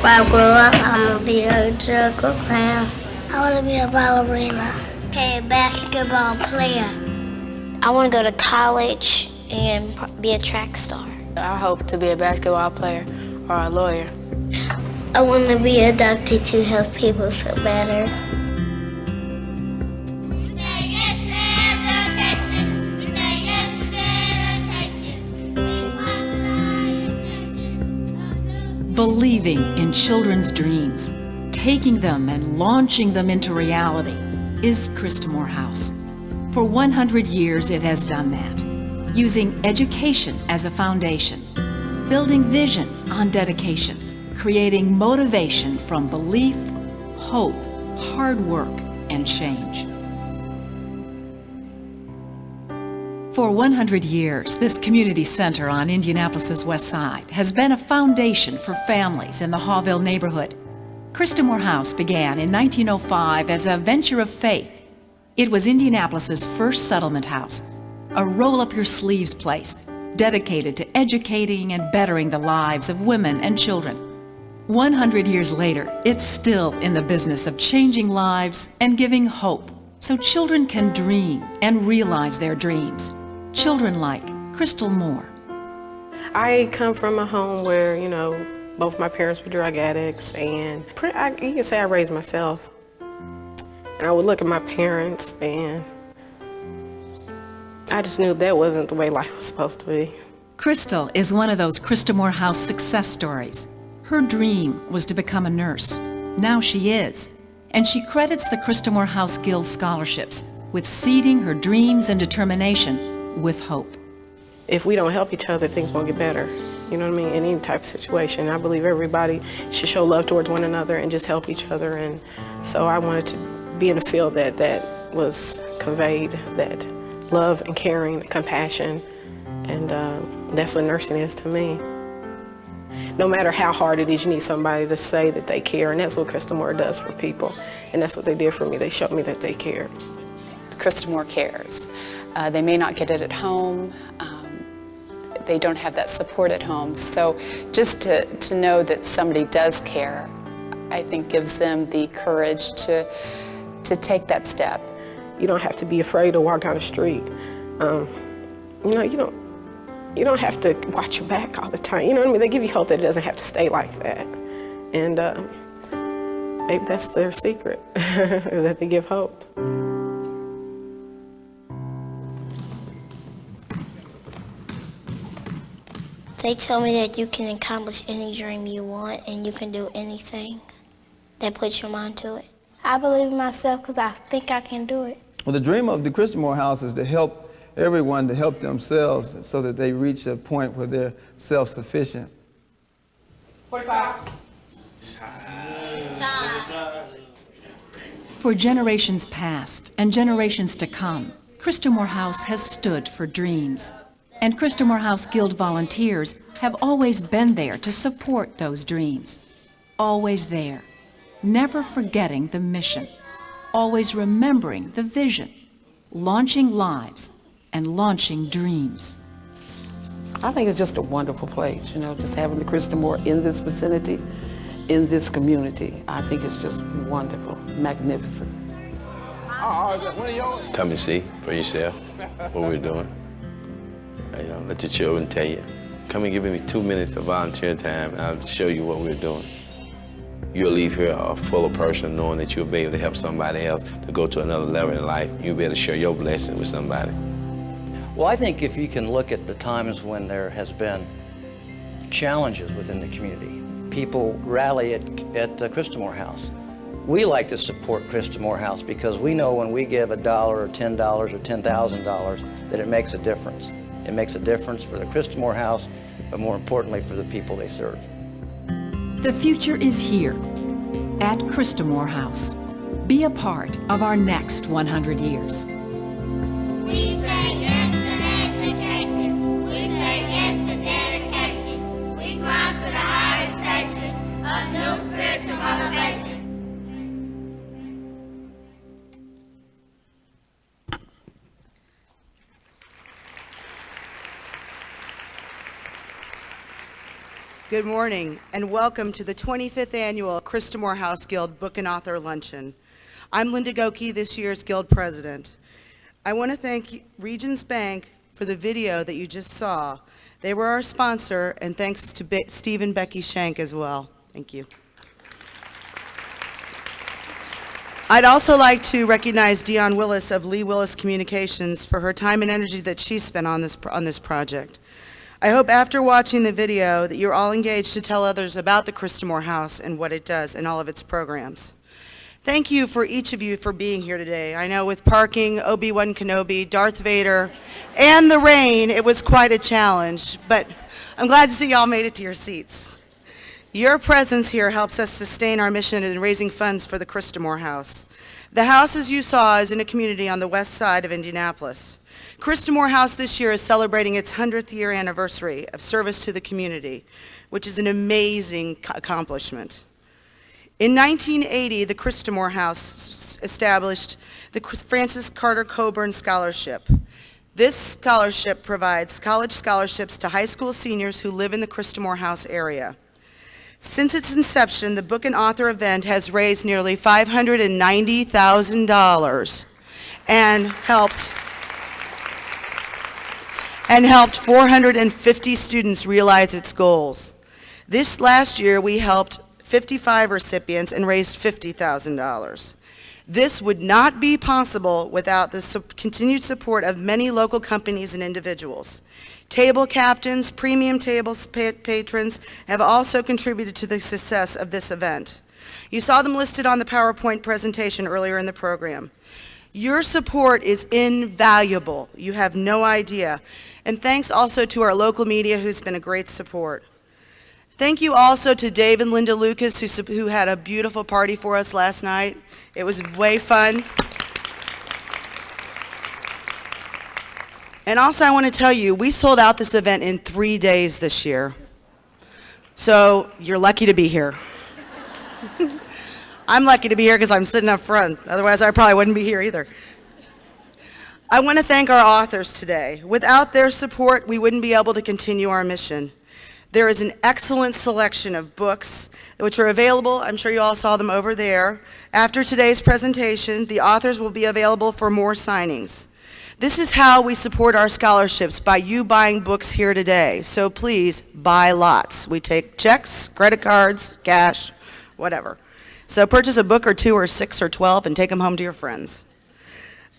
When I grow up, I'm gonna be a circle clown. I wanna be a ballerina. Okay, a basketball player. I wanna go to college and be a track star. I hope to be a basketball player or a lawyer. I wanna be a doctor to help people feel better. Believing in children's dreams, taking them and launching them into reality is Christamore House. For 100 years it has done that, using education as a foundation, building vision on dedication, creating motivation from belief, hope, hard work, and change. For 100 years, this community center on Indianapolis's west side has been a foundation for families in the Hawville neighborhood. Christamore House began in 1905 as a venture of faith. It was Indianapolis's first settlement house, a roll-up-your-sleeves place dedicated to educating and bettering the lives of women and children. 100 years later, it's still in the business of changing lives and giving hope so children can dream and realize their dreams. Children like Christamore. I come from a home where, both my parents were drug addicts, and you can say I raised myself. And I would look at my parents, and I just knew that wasn't the way life was supposed to be. Crystal is one of those Christamore House success stories. Her dream was to become a nurse. Now she is. And she credits the Christamore House Guild scholarships with seeding her dreams and determination with hope. If we don't help each other, things won't get better. You know what I mean? In any type of situation. I believe everybody should show love towards one another and just help each other. And so I wanted to be in a field that was conveyed, that love and caring and compassion. And that's what nursing is to me. No matter how hard it is, you need somebody to say that they care, and that's what Christamore does for people. And that's what they did for me. They showed me that they cared. Christamore cares. They may not get it at home. They don't have that support at home. So just to know that somebody does care, I think gives them the courage to take that step. You don't have to be afraid to walk down the street. You don't have to watch your back all the time. You know what I mean? They give you hope that it doesn't have to stay like that. And maybe that's their secret, is that they give hope. They tell me that you can accomplish any dream you want and you can do anything that puts your mind to it. I believe in myself because I think I can do it. Well, the dream of the Christamore House is to help everyone to help themselves so that they reach a point where they're self-sufficient. 45. For generations past and generations to come, Christamore House has stood for dreams. And Christamore House Guild volunteers have always been there to support those dreams. Always there, never forgetting the mission, always remembering the vision, launching lives and launching dreams. I think it's just a wonderful place, just having the Christamore in this vicinity, in this community. I think it's just wonderful, magnificent. Come and see for yourself what we're doing. Let the children tell you. Come and give me 2 minutes of volunteer time, and I'll show you what we're doing. You'll leave here a fuller person knowing that you'll be able to help somebody else to go to another level in life. You'll be able to share your blessing with somebody. Well, I think if you can look at the times when there has been challenges within the community, people rally at Christamore House. We like to support Christamore House because we know when we give $1 or $10 or $10,000 that it makes a difference. It makes a difference for the Christamore House, but more importantly for the people they serve. The future is here at Christamore House. Be a part of our next 100 years. We say yes to education. We say yes to dedication. We climb to the highest station of new spiritual motivation. Good morning, and welcome to the 25th Annual Christamore House Guild Book and Author Luncheon. I'm Linda Goki, this year's Guild President. I want to thank Regions Bank for the video that you just saw. They were our sponsor, and thanks to Steve and Becky Shank as well. Thank you. I'd also like to recognize Dionne Willis of Lee Willis Communications for her time and energy that she spent on this project. I hope after watching the video that you're all engaged to tell others about the Christamore House and what it does and all of its programs. Thank you for each of you for being here today. I know with parking, Obi-Wan Kenobi, Darth Vader, and the rain, it was quite a challenge, but I'm glad to see y'all made it to your seats. Your presence here helps us sustain our mission in raising funds for the Christamore House. The house, as you saw, is in a community on the west side of Indianapolis. Christamore House this year is celebrating its 100th year anniversary of service to the community, which is an amazing accomplishment. In 1980, the Christamore House established the Francis Carter Coburn Scholarship. This scholarship provides college scholarships to high school seniors who live in the Christamore House area. Since its inception, the Book and Author event has raised nearly $590,000 and helped 450 students realize its goals. This last year, we helped 55 recipients and raised $50,000. This would not be possible without the continued support of many local companies and individuals. Table captains, premium tables patrons have also contributed to the success of this event. You saw them listed on the PowerPoint presentation earlier in the program. Your support is invaluable. You have no idea. And thanks also to our local media who's been a great support. Thank you also to Dave and Linda Lucas who had a beautiful party for us last night. It was way fun. And also I want to tell you, we sold out this event in 3 days this year. So you're lucky to be here. I'm lucky to be here because I'm sitting up front. Otherwise, I probably wouldn't be here either. I want to thank our authors today. Without their support, we wouldn't be able to continue our mission. There is an excellent selection of books which are available. I'm sure you all saw them over there. After today's presentation, the authors will be available for more signings. This is how we support our scholarships, by you buying books here today. So please buy lots. We take checks, credit cards, cash, whatever. So purchase a book or 2 or 6 or 12 and take them home to your friends.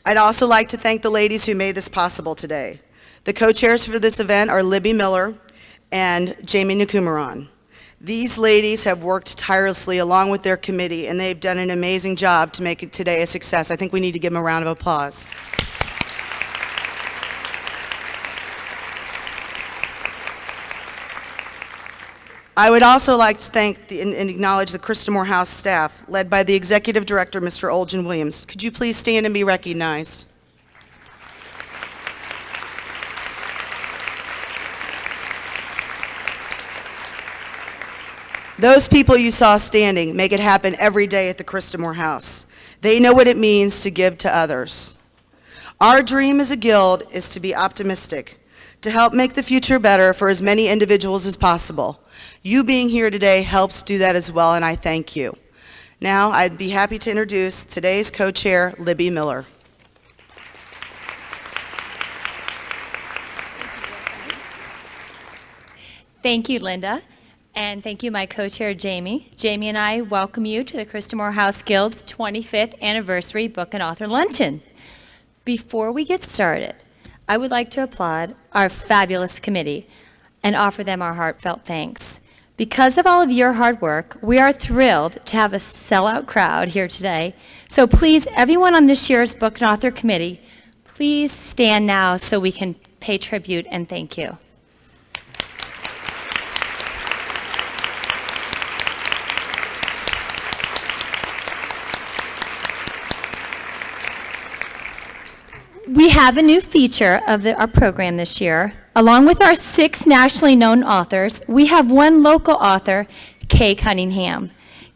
I'd also like to thank the ladies who made this possible today. The co-chairs for this event are Libby Miller and Jamie Nakumaran. These ladies have worked tirelessly along with their committee, and they've done an amazing job to make it today a success. I think we need to give them a round of applause. I would also like to thank and acknowledge the Christamore House staff, led by the Executive Director, Mr. Oljan Williams. Could you please stand and be recognized? Those people you saw standing make it happen every day at the Christamore House. They know what it means to give to others. Our dream as a guild is to be optimistic, to help make the future better for as many individuals as possible. You being here today helps do that as well, and I thank you. Now, I'd be happy to introduce today's co-chair, Libby Miller. Thank you, Linda, and thank you, my co-chair, Jamie. Jamie and I welcome you to the Christamore House Guild's 25th Anniversary Book and Author Luncheon. Before we get started, I would like to applaud our fabulous committee and offer them our heartfelt thanks. Because of all of your hard work, we are thrilled to have a sellout crowd here today. So please, everyone on this year's Book and Author Committee, please stand now so we can pay tribute and thank you. We have a new feature of our program this year. Along with our 6 nationally known authors, we have one local author, Kay Cunningham.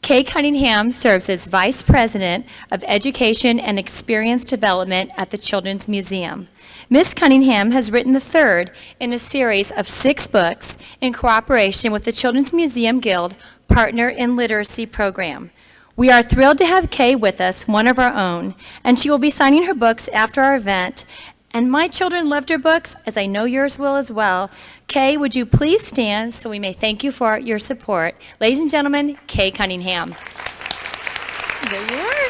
Kay Cunningham serves as Vice President of Education and Experience Development at the Children's Museum. Ms. Cunningham has written the third in a series of 6 books in cooperation with the Children's Museum Guild Partner in Literacy Program. We are thrilled to have Kay with us, one of our own, and she will be signing her books after our event. And my children loved her books, as I know yours will as well. Kay, would you please stand so we may thank you for your support? Ladies and gentlemen, Kay Cunningham. There you are.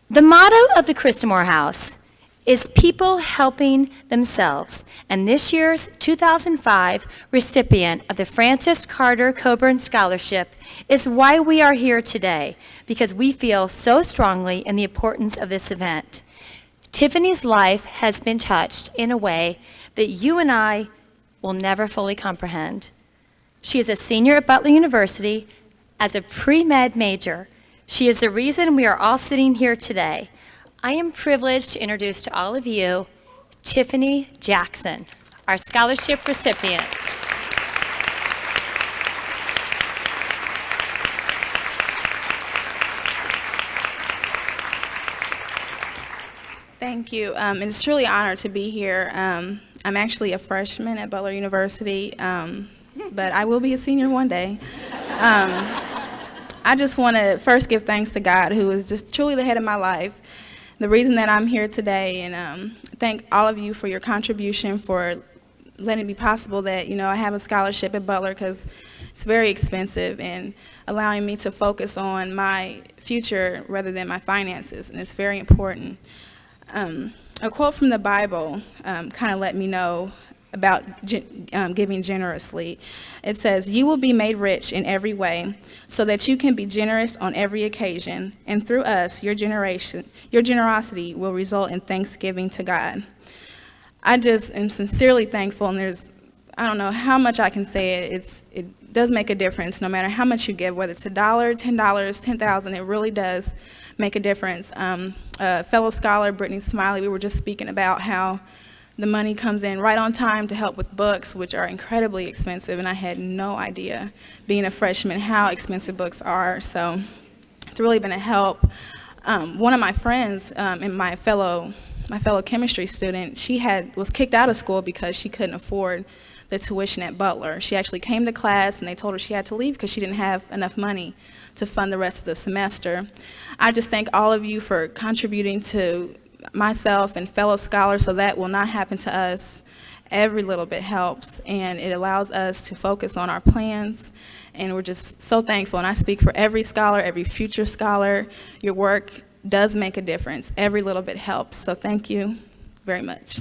The motto of the Christamore House is people helping themselves. And this year's 2005 recipient of the Francis Carter Coburn Scholarship is why we are here today, because we feel so strongly in the importance of this event. Tiffany's life has been touched in a way that you and I will never fully comprehend. She is a senior at Butler University as a pre-med major. She is the reason we are all sitting here today. I am privileged to introduce to all of you Tiffany Jackson, our scholarship recipient. Thank you. It's truly an honor to be here. I'm actually a freshman at Butler University, but I will be a senior one day. I just want to first give thanks to God, who is just truly the head of my life, the reason that I'm here today, and thank all of you for your contribution, for letting it be possible that, I have a scholarship at Butler, because it's very expensive, and allowing me to focus on my future rather than my finances, and it's very important. A quote from the Bible kind of let me know about giving generously. It says, "You will be made rich in every way, so that you can be generous on every occasion, and through us, your generosity will result in thanksgiving to God." I just am sincerely thankful, and I don't know how much I can say it. It does make a difference, no matter how much you give, whether it's $1, $10, $10,000, it really does make a difference. A fellow scholar, Brittany Smiley, we were just speaking about how the money comes in right on time to help with books, which are incredibly expensive, and I had no idea, being a freshman, how expensive books are, so it's really been a help. One of my friends and my fellow chemistry student, she was kicked out of school because she couldn't afford the tuition at Butler. She actually came to class, and they told her she had to leave because she didn't have enough money to fund the rest of the semester. I just thank all of you for contributing to myself and fellow scholars, so that will not happen to us. Every little bit helps, and it allows us to focus on our plans, and we're just so thankful. And I speak for every scholar, every future scholar. Your work does make a difference. Every little bit helps, so thank you very much.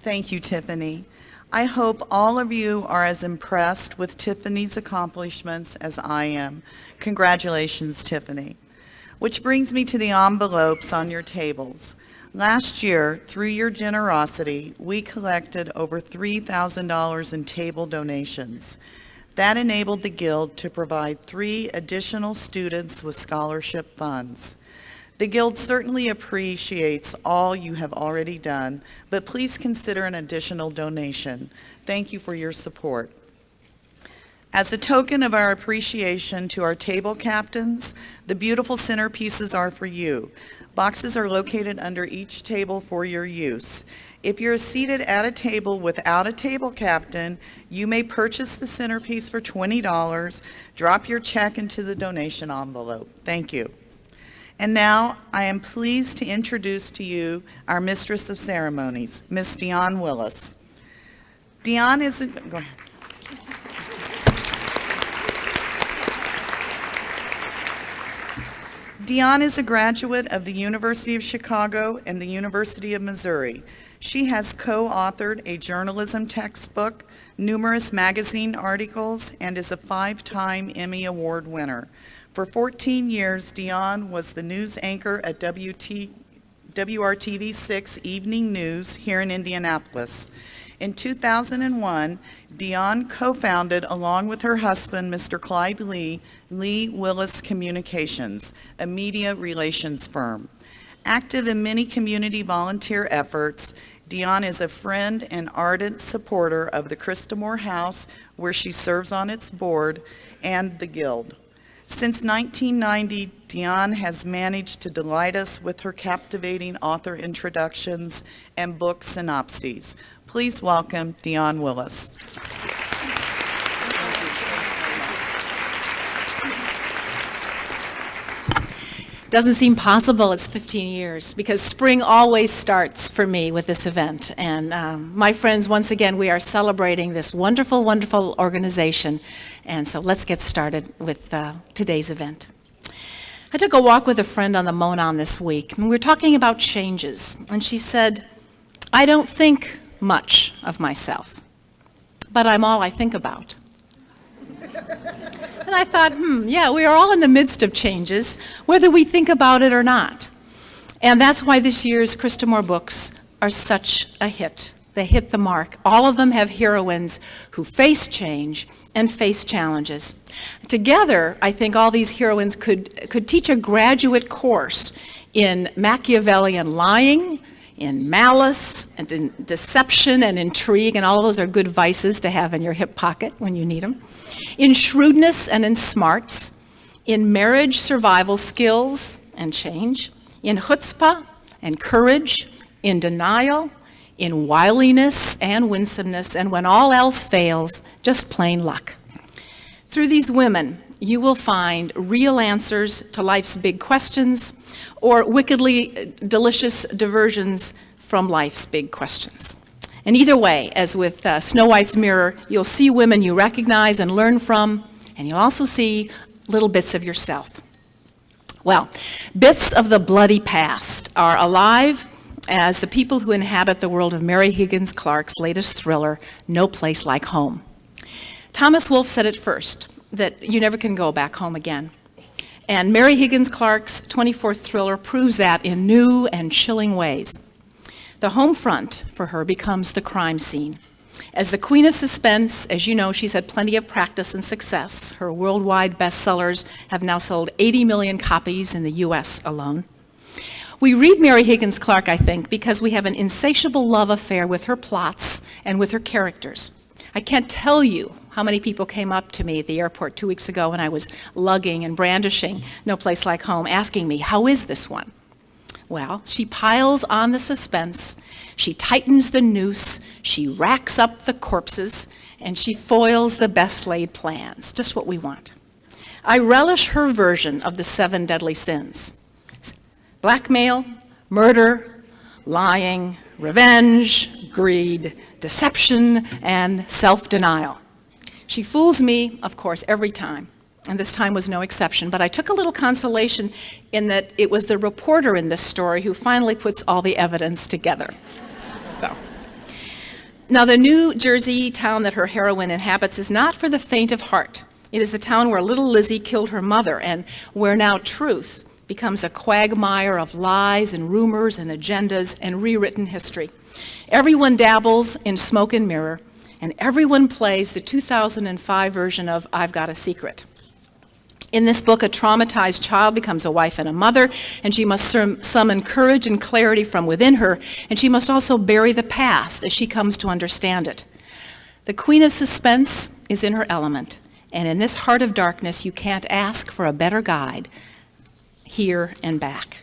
Thank you, Tiffany. I hope all of you are as impressed with Tiffany's accomplishments as I am. Congratulations, Tiffany. Which brings me to the envelopes on your tables. Last year, through your generosity, we collected over $3,000 in table donations. That enabled the Guild to provide 3 additional students with scholarship funds. The Guild certainly appreciates all you have already done, but please consider an additional donation. Thank you for your support. As a token of our appreciation to our table captains, the beautiful centerpieces are for you. Boxes are located under each table for your use. If you're seated at a table without a table captain, you may purchase the centerpiece for $20. Drop your check into the donation envelope. Thank you. And now, I am pleased to introduce to you our Mistress of Ceremonies, Miss Dion Willis. Dion is go ahead. Dion is a graduate of the University of Chicago and the University of Missouri. She has co-authored a journalism textbook, numerous magazine articles, and is a 5-time Emmy Award winner. For 14 years, Dion was the news anchor at WRTV 6 Evening News here in Indianapolis. In 2001, Dion co-founded, along with her husband, Mr. Clyde Lee, Lee Willis Communications, a media relations firm. Active in many community volunteer efforts, Dion is a friend and ardent supporter of the Christamore House, where she serves on its board, and the Guild. Since 1990, Dion has managed to delight us with her captivating author introductions and book synopses. Please welcome Dion Willis. Doesn't seem possible it's 15 years, because spring always starts for me with this event. And my friends, once again, we are celebrating this wonderful, wonderful organization. And so let's get started with today's event. I took a walk with a friend on the Monon this week, and we were talking about changes. And she said, "I don't think much of myself, but I'm all I think about." And I thought, yeah, we are all in the midst of changes, whether we think about it or not. And that's why this year's Christamore books are such a hit. They hit the mark. All of them have heroines who face change and face challenges. Together, I think all these heroines could teach a graduate course in Machiavellian lying, in malice, and in deception and intrigue, and all of those are good vices to have in your hip pocket when you need them. In shrewdness and in smarts, in marriage survival skills and change, in chutzpah and courage, in denial, in wiliness and winsomeness, and when all else fails, just plain luck. Through these women, you will find real answers to life's big questions, or wickedly delicious diversions from life's big questions. And either way, as with Snow White's mirror, you'll see women you recognize and learn from, and you'll also see little bits of yourself. Well, bits of the bloody past are alive as the people who inhabit the world of Mary Higgins Clark's latest thriller, No Place Like Home. Thomas Wolfe said it first, that you never can go back home again. And Mary Higgins Clark's 24th thriller proves that in new and chilling ways. The home front for her becomes the crime scene. As the queen of suspense, as you know, she's had plenty of practice and success. Her worldwide bestsellers have now sold 80 million copies in the US alone. We read Mary Higgins Clark, I think, because we have an insatiable love affair with her plots and with her characters. I can't tell you how many people came up to me at the airport 2 weeks ago when I was lugging and brandishing No Place Like Home, asking me, how is this one? Well, she piles on the suspense, she tightens the noose, she racks up the corpses, and she foils the best laid plans, just what we want. I relish her version of the 7 deadly sins: blackmail, murder, lying, revenge, greed, deception, and self-denial. She fools me, of course, every time. And this time was no exception, but I took a little consolation in that it was the reporter in this story who finally puts all the evidence together. So, now the New Jersey town that her heroine inhabits is not for the faint of heart. It is the town where little Lizzie killed her mother, and where now truth becomes a quagmire of lies and rumors and agendas and rewritten history. Everyone dabbles in smoke and mirror, and everyone plays the 2005 version of I've Got a Secret. In this book, a traumatized child becomes a wife and a mother, and she must summon courage and clarity from within her, and she must also bury the past as she comes to understand it. The queen of suspense is in her element, and in this heart of darkness, you can't ask for a better guide, here and back.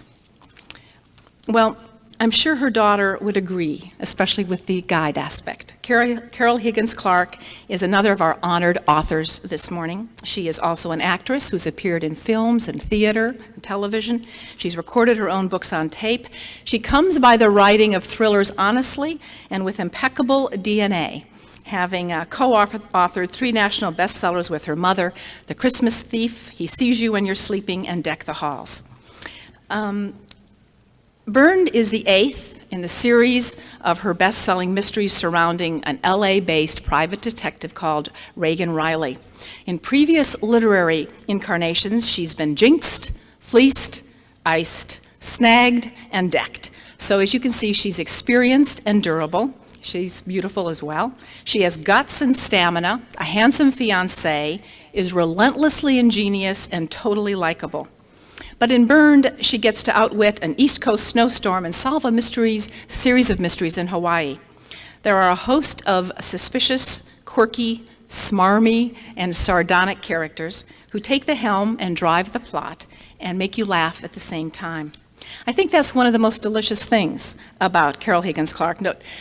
Well, I'm sure her daughter would agree, especially with the guide aspect. Carol Higgins Clark is another of our honored authors this morning. She is also an actress who's appeared in films and theater and television. She's recorded her own books on tape. She comes by the writing of thrillers honestly and with impeccable DNA, having co-authored 3 national bestsellers with her mother, The Christmas Thief, He Sees You When You're Sleeping, and Deck the Halls. Burned is the 8th in the series of her best-selling mysteries surrounding an LA-based private detective called Reagan Riley. In previous literary incarnations, she's been jinxed, fleeced, iced, snagged, and decked. So as you can see, she's experienced and durable. She's beautiful as well. She has guts and stamina, a handsome fiancé, is relentlessly ingenious and totally likable. But in Burned, she gets to outwit an East Coast snowstorm and solve a series of mysteries in Hawaii. There are a host of suspicious, quirky, smarmy, and sardonic characters who take the helm and drive the plot and make you laugh at the same time. I think that's one of the most delicious things about Carol Higgins Clark,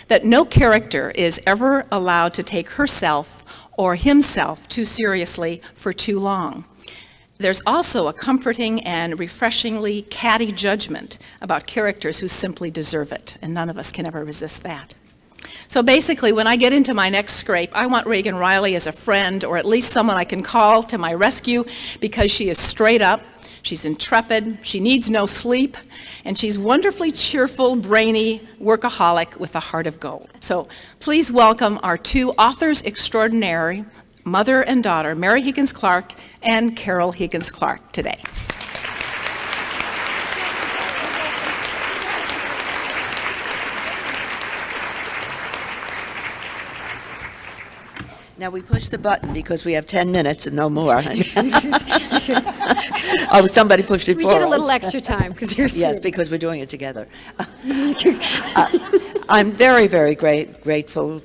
that no character is ever allowed to take herself or himself too seriously for too long. There's also a comforting and refreshingly catty judgment about characters who simply deserve it, and none of us can ever resist that. So basically, when I get into my next scrape, I want Reagan Riley as a friend, or at least someone I can call to my rescue, because she is straight up, she's intrepid, she needs no sleep, and she's wonderfully cheerful, brainy, workaholic with a heart of gold. So please welcome our two authors extraordinary, mother and daughter, Mary Higgins Clark and Carol Higgins Clark, today. Now, we push the button because we have 10 minutes and no more. Oh, somebody pushed it for us. We get a little extra time because you're Yes, because we're doing it together. I'm very, very grateful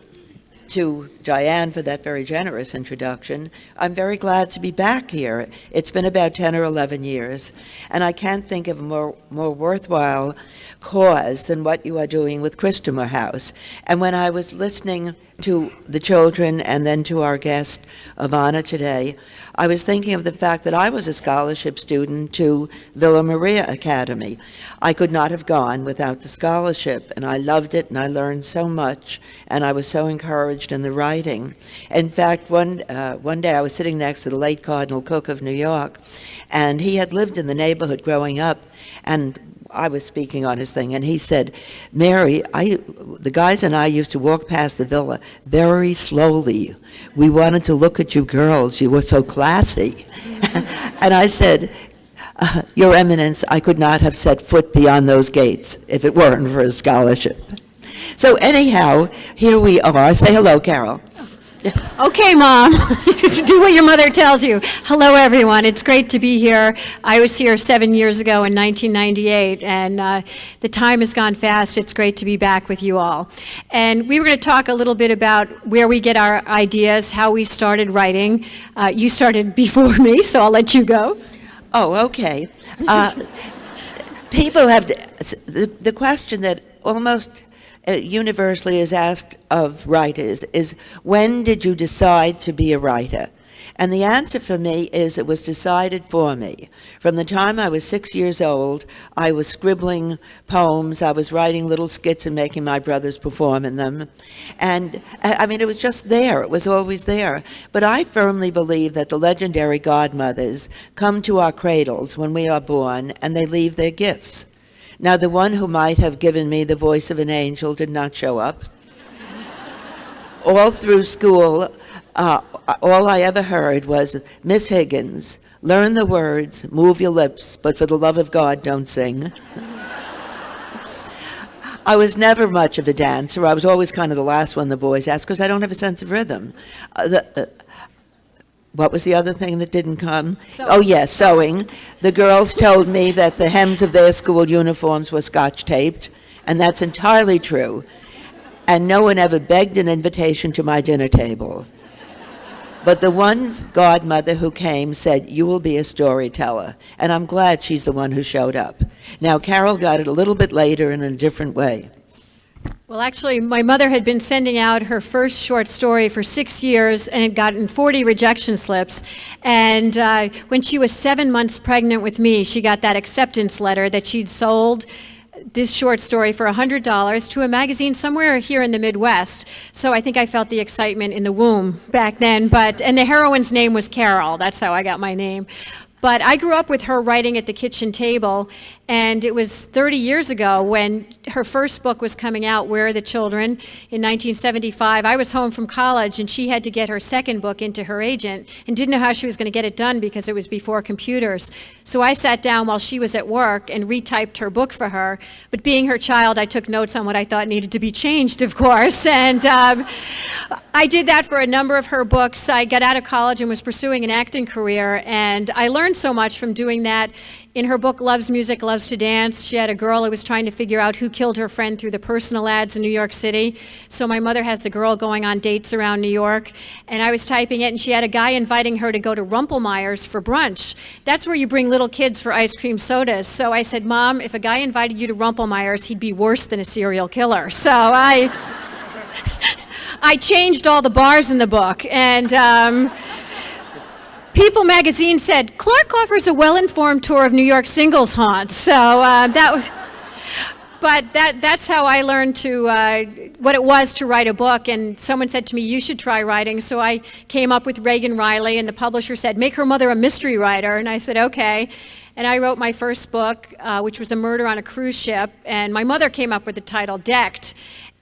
to Diane for that very generous introduction. I'm very glad to be back here. It's been about 10 or 11 years, and I can't think of a more worthwhile cause than what you are doing with Christamore House. And when I was listening to the children and then to our guest of honor today, I was thinking of the fact that I was a scholarship student to Villa Maria Academy. I could not have gone without the scholarship, and I loved it, and I learned so much, and I was so encouraged in the writing. In fact, one day I was sitting next to the late Cardinal Cook of New York, and he had lived in the neighborhood growing up, and I was speaking on his thing, and he said, Mary, the guys and I used to walk past the villa very slowly. We wanted to look at you girls. You were so classy. And I said, Your Eminence, I could not have set foot beyond those gates if it weren't for a scholarship. So anyhow, here we are. Say hello, Carol. Okay, Mom. Do what your mother tells you. Hello, everyone. It's great to be here. I was here 7 years ago in 1998, and the time has gone fast. It's great to be back with you all. And we were going to talk a little bit about where we get our ideas, how we started writing. You started before me, so I'll let you go. Oh, okay. People have the question that almost universally is asked of writers is, when did you decide to be a writer? And the answer for me is, it was decided for me. From the time I was 6 years old, I was scribbling poems, I was writing little skits and making my brothers perform in them. And I mean, it was just there, it was always there. But I firmly believe that the legendary godmothers come to our cradles when we are born, and they leave their gifts. Now, the one who might have given me the voice of an angel did not show up. All through school, all I ever heard was, Miss Higgins, learn the words, move your lips, but for the love of God, don't sing. I was never much of a dancer. I was always kind of the last one the boys asked, because I don't have a sense of rhythm. What was the other thing that didn't come? Sewing. Oh, yes, sewing. The girls told me that the hems of their school uniforms were scotch taped, and that's entirely true. And no one ever begged an invitation to my dinner table. But the one godmother who came said, you will be a storyteller. And I'm glad she's the one who showed up. Now, Carol got it a little bit later in a different way. Well, actually, my mother had been sending out her first short story for 6 years and had gotten 40 rejection slips. And when she was 7 months pregnant with me, she got that acceptance letter that she'd sold this short story for $100 to a magazine somewhere here in the Midwest. So I think I felt the excitement in the womb back then. And the heroine's name was Carol. That's how I got my name. But I grew up with her writing at the kitchen table, and it was 30 years ago when her first book was coming out, Where Are the Children, in 1975. I was home from college, and she had to get her second book into her agent and didn't know how she was going to get it done because it was before computers. So I sat down while she was at work and retyped her book for her. But being her child, I took notes on what I thought needed to be changed, of course. And I did that for a number of her books. I got out of college and was pursuing an acting career, and I learned so much from doing that. In her book, Loves Music, Loves to Dance, she had a girl who was trying to figure out who killed her friend through the personal ads in New York City. So my mother has the girl going on dates around New York, and I was typing it, and she had a guy inviting her to go to Rumpelmeyer's for brunch. That's where you bring little kids for ice cream sodas. So I said, Mom, if a guy invited you to Rumpelmeyer's, he'd be worse than a serial killer. So I changed all the bars in the book, and People magazine said, Clark offers a well-informed tour of New York singles haunts. So that's how I learned what it was to write a book. And someone said to me, you should try writing. So I came up with Reagan Riley, and the publisher said, make her mother a mystery writer. And I said, okay. And I wrote my first book, which was a murder on a cruise ship. And my mother came up with the title, Decked.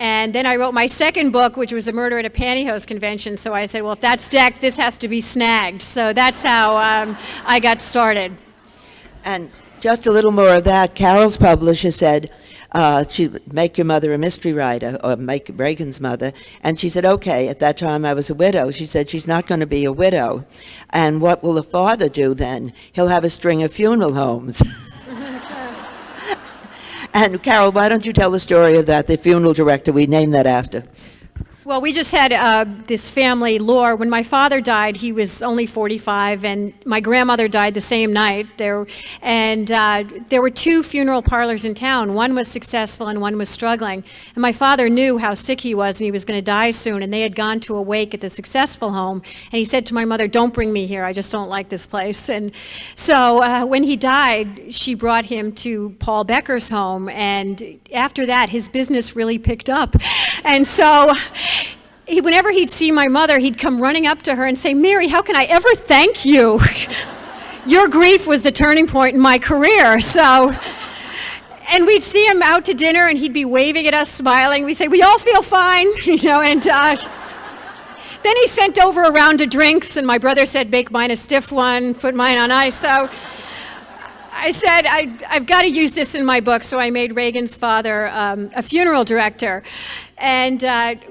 And then I wrote my second book, which was a murder at a pantyhose convention. So I said, well, if that's decked, this has to be snagged. So that's how I got started. And just a little more of that, Carol's publisher said, she'd make your mother a mystery writer, or make Reagan's mother. And she said, okay, at that time I was a widow. She said, she's not going to be a widow. And what will the father do then? He'll have a string of funeral homes. And Carol, why don't you tell the story of that, the funeral director, we named that after. Well, we just had this family lore. When my father died, he was only 45, and my grandmother died the same night. There were two funeral parlors in town. One was successful and one was struggling. And my father knew how sick he was and he was going to die soon, and they had gone to a wake at the successful home. And he said to my mother, don't bring me here, I just don't like this place. And so when he died, she brought him to Paul Becker's home, and after that, his business really picked up. And so whenever he'd see my mother, he'd come running up to her and say, Mary, how can I ever thank you? Your grief was the turning point in my career. So, and we'd see him out to dinner, and he'd be waving at us, smiling. We'd say, we all feel fine, and then he sent over a round of drinks, and my brother said, make mine a stiff one, put mine on ice. So I said, I've got to use this in my book, so I made Reagan's father a funeral director. And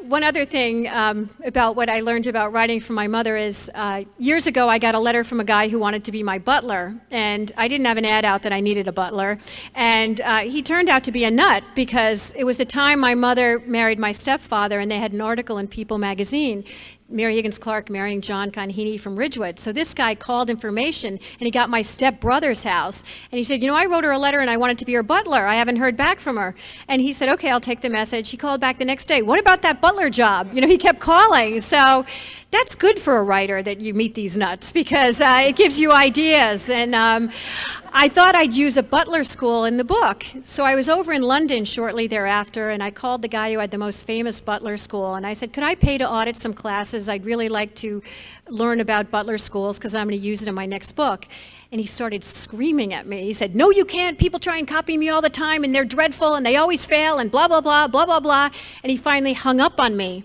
one other thing about what I learned about writing from my mother is years ago I got a letter from a guy who wanted to be my butler, and I didn't have an ad out that I needed a butler. And he turned out to be a nut, because it was the time my mother married my stepfather, and they had an article in People magazine, Mary Higgins Clark marrying John Conheeney from Ridgewood. So this guy called information, and he got my stepbrother's house. And he said, I wrote her a letter and I wanted to be her butler. I haven't heard back from her. And he said, okay, I'll take the message. He called back the next day. What about that butler job? He kept calling. So that's good for a writer, that you meet these nuts, because it gives you ideas. And I thought I'd use a butler school in the book. So I was over in London shortly thereafter, and I called the guy who had the most famous butler school, and I said, could I pay to audit some classes? I'd really like to learn about butler schools, because I'm going to use it in my next book. And he started screaming at me. He said, no, you can't. People try and copy me all the time, and they're dreadful, and they always fail, and blah, blah, blah, blah, blah, blah. And he finally hung up on me.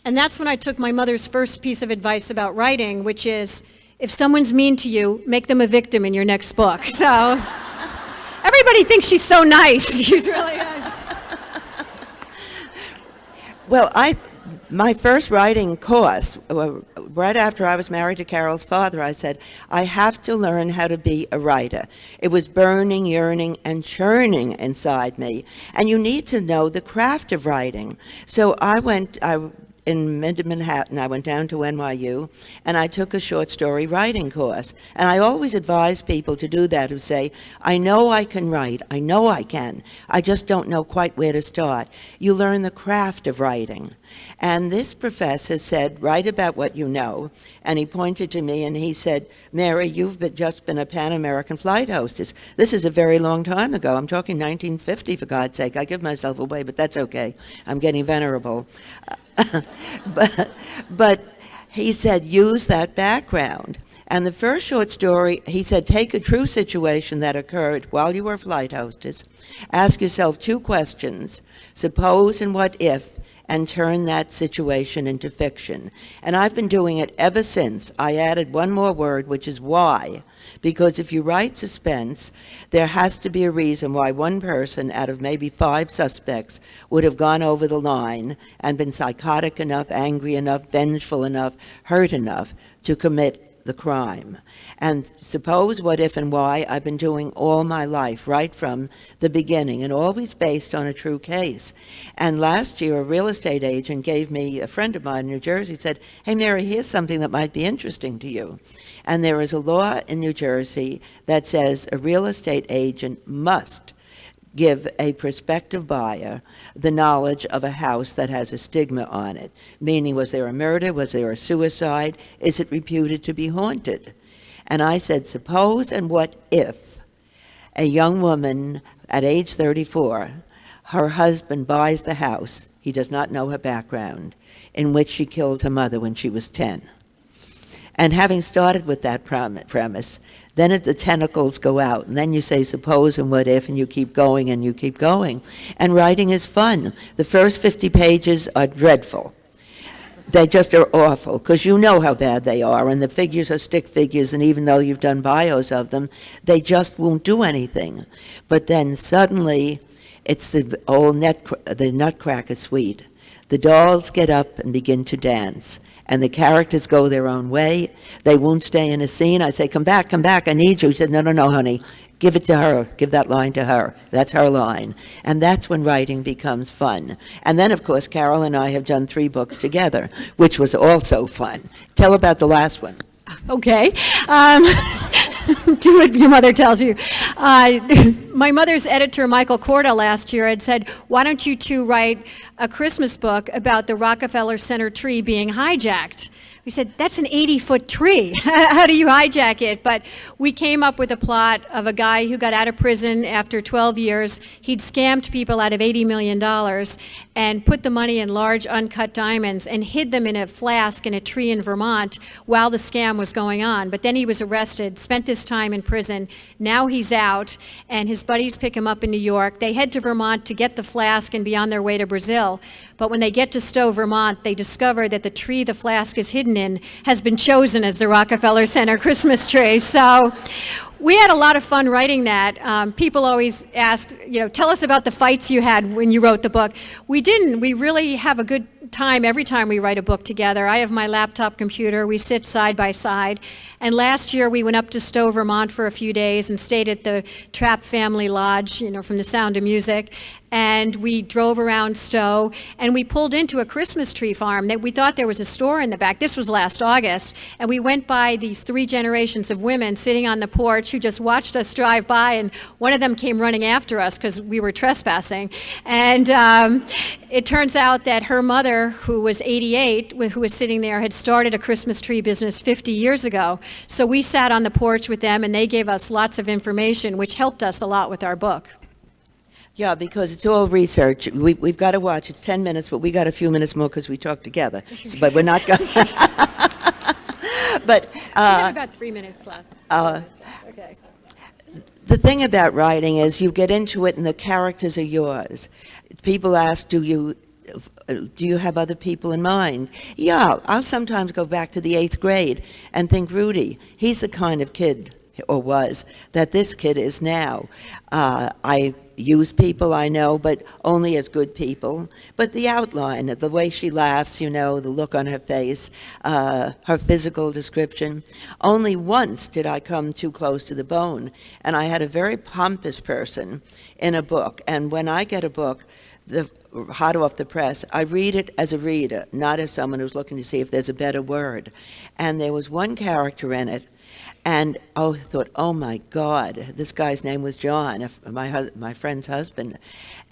And that's when I took my mother's first piece of advice about writing, which is, if someone's mean to you, make them a victim in your next book. So everybody thinks she's so nice. She's really nice. Well, my first writing course, right after I was married to Carol's father, I said, I have to learn how to be a writer. It was burning, yearning, and churning inside me. And you need to know the craft of writing. So in Manhattan, I went down to NYU, and I took a short story writing course. And I always advise people to do that, who say, I know I can write, I know I can, I just don't know quite where to start. You learn the craft of writing. And this professor said, write about what you know. And he pointed to me and he said, Mary, you've just been a Pan American flight hostess. This is a very long time ago. I'm talking 1950, for God's sake. I give myself away, but that's okay. I'm getting venerable. But he said, use that background. And the first short story, he said, take a true situation that occurred while you were a flight hostess, ask yourself 2 questions, suppose and what if, and turn that situation into fiction. And I've been doing it ever since. I added one more word, which is why. Because if you write suspense, there has to be a reason why one person out of maybe 5 suspects would have gone over the line and been psychotic enough, angry enough, vengeful enough, hurt enough to commit the crime. And suppose, what if, and why I've been doing all my life, right from the beginning, and always based on a true case. And last year, a real estate agent gave me, a friend of mine in New Jersey said, hey, Mary, here's something that might be interesting to you. And there is a law in New Jersey that says a real estate agent must give a prospective buyer the knowledge of a house that has a stigma on it, meaning was there a murder, was there a suicide, is it reputed to be haunted? And I said, suppose and what if a young woman at age 34, her husband buys the house, he does not know her background, in which she killed her mother when she was 10. And having started with that premise, then the tentacles go out, and then you say suppose and what if, and you keep going and you keep going. And writing is fun. The first 50 pages are dreadful. They just are awful, because you know how bad they are, and the figures are stick figures, and even though you've done bios of them, they just won't do anything. But then suddenly, it's the old the Nutcracker suite. The dolls get up and begin to dance, and the characters go their own way. They won't stay in a scene. I say, come back, I need you. She said, no, honey, give it to her. Give that line to her. That's her line. And that's when writing becomes fun. And then, of course, Carol and I have done 3 books together, which was also fun. Tell about the last one. Okay. Do what your mother tells you. My mother's editor, Michael Corda, last year had said, why don't you 2 write a Christmas book about the Rockefeller Center tree being hijacked? We said, that's an 80-foot tree. How do you hijack it? But we came up with a plot of a guy who got out of prison after 12 years. He'd scammed people out of $80 million and put the money in large uncut diamonds and hid them in a flask in a tree in Vermont while the scam was going on. But then he was arrested, spent his time in prison. Now he's out, and his buddies pick him up in New York. They head to Vermont to get the flask and be on their way to Brazil. But when they get to Stowe, Vermont, they discover that the tree the flask is hidden in has been chosen as the Rockefeller Center Christmas tree. So we had a lot of fun writing that. People always ask, tell us about the fights you had when you wrote the book. We didn't. We really have a good time every time we write a book together. I have my laptop computer. We sit side by side. And last year we went up to Stowe, Vermont for a few days and stayed at the Trapp Family Lodge, from The Sound of Music. And we drove around Stowe, and we pulled into a Christmas tree farm that we thought there was a store in the back. This was last August. And we went by these 3 generations of women sitting on the porch who just watched us drive by, and one of them came running after us because we were trespassing. And it turns out that her mother, who was 88, who was sitting there, had started a Christmas tree business 50 years ago. So we sat on the porch with them, and they gave us lots of information, which helped us a lot with our book. Yeah, because it's all research. We've got to watch. It's 10 minutes, but we got a few minutes more because we talk together. But we're not going. But we have about 3 minutes left. Okay. The thing about writing is you get into it and the characters are yours. People ask, do you have other people in mind? Yeah, I'll sometimes go back to the 8th grade and think, Rudy, he's the kind of kid, or was, that this kid is now. I use people I know, but only as good people. But the outline, the way she laughs, the look on her face, her physical description. Only once did I come too close to the bone. And I had a very pompous person in a book. And when I get a book, hot off the press, I read it as a reader, not as someone who's looking to see if there's a better word. And there was one character in it, and I thought, oh my God, this guy's name was John, my friend's husband,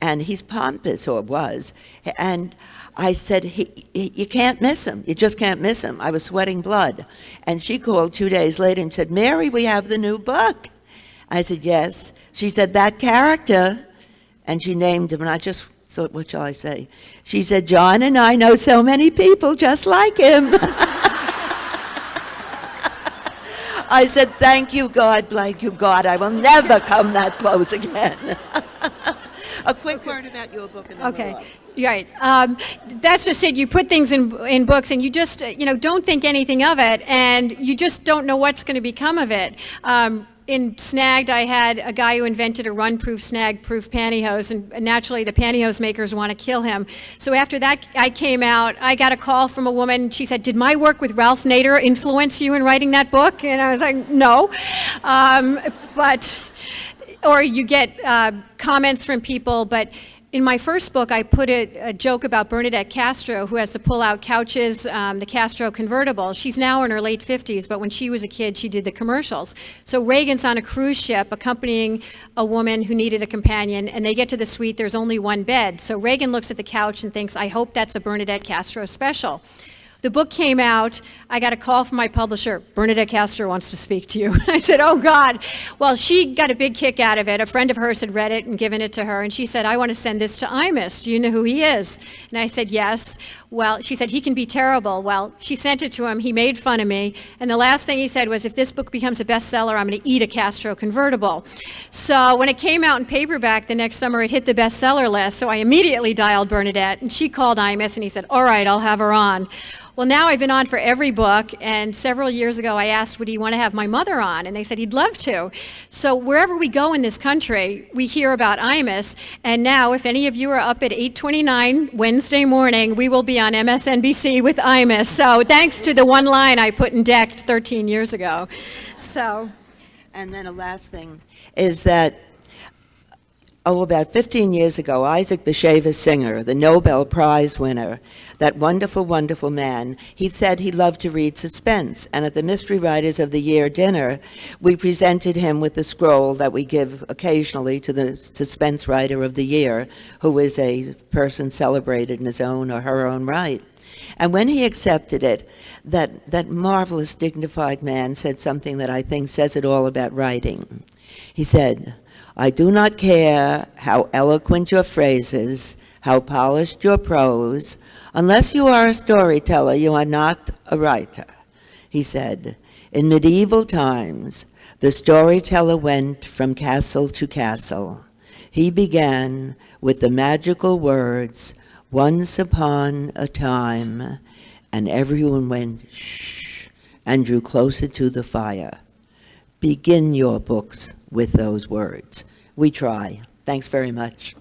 and he's pompous, or was. And I said, you can't miss him. You just can't miss him. I was sweating blood. And she called 2 days later and said, Mary, we have the new book. I said, yes. She said, that character, and she named him, and I just thought, what shall I say? She said, John and I know so many people just like him. I said, thank you, God, blank you, God. I will never come that close again. A quick word about your book. And then Okay. we're off. Right. That's just it. You put things in books and you just, don't think anything of it, and you just don't know what's going to become of it. In Snagged, I had a guy who invented a run-proof, snag-proof pantyhose, and naturally the pantyhose makers want to kill him. So after that I came out, I got a call from a woman. She said, did my work with Ralph Nader influence you in writing that book? And I was like, no. Or you get comments from people, but in my first book, I put a joke about Bernadette Castro, who has the pull-out couches, the Castro convertible. She's now in her late 50s, but when she was a kid, she did the commercials. So Reagan's on a cruise ship accompanying a woman who needed a companion, and they get to the suite, there's only one bed. So Reagan looks at the couch and thinks, I hope that's a Bernadette Castro special. The book came out, I got a call from my publisher, Bernadette Castro wants to speak to you. I said, oh God. Well, she got a big kick out of it. A friend of hers had read it and given it to her, and she said, I want to send this to Imus. Do you know who he is? And I said, yes. Well, she said, he can be terrible. Well, she sent it to him, he made fun of me, and the last thing he said was, if this book becomes a bestseller, I'm going to eat a Castro convertible. So when it came out in paperback the next summer, it hit the bestseller list, so I immediately dialed Bernadette, and she called Imus, and he said, all right, I'll have her on. Well, now I've been on for every book, and several years ago I asked, would he want to have my mother on? And they said he'd love to. So wherever we go in this country, we hear about Imus, and now if any of you are up at 8:29 Wednesday morning, we will be on MSNBC with Imus. So thanks to the one line I put in Decked 13 years ago. So. And then a last thing is that, about 15 years ago, Isaac Bashevis Singer, the Nobel Prize winner, that wonderful, wonderful man, he said he loved to read suspense. And at the Mystery Writers of the Year dinner, we presented him with the scroll that we give occasionally to the Suspense Writer of the Year, who is a person celebrated in his own or her own right. And when he accepted it, that marvelous, dignified man said something that I think says it all about writing. He said, I do not care how eloquent your phrases, how polished your prose. Unless you are a storyteller, you are not a writer. He said, in medieval times, the storyteller went from castle to castle. He began with the magical words, once upon a time, and everyone went shh and drew closer to the fire. Begin your books with those words. We try. Thanks very much.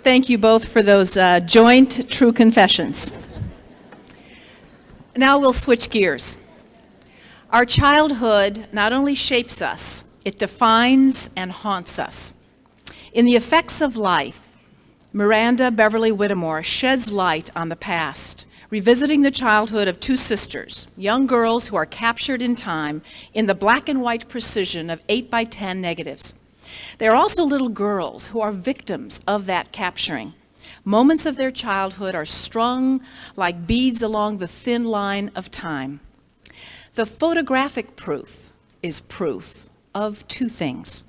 Thank you both for those joint true confessions. Now we'll switch gears. Our childhood not only shapes us, it defines and haunts us. In The Effects of Life, Miranda Beverly-Whittemore sheds light on the past, revisiting the childhood of two sisters, young girls who are captured in time in the black and white precision of 8x10 negatives. They are also little girls who are victims of that capturing. Moments of their childhood are strung like beads along the thin line of time. The photographic proof is proof of two things.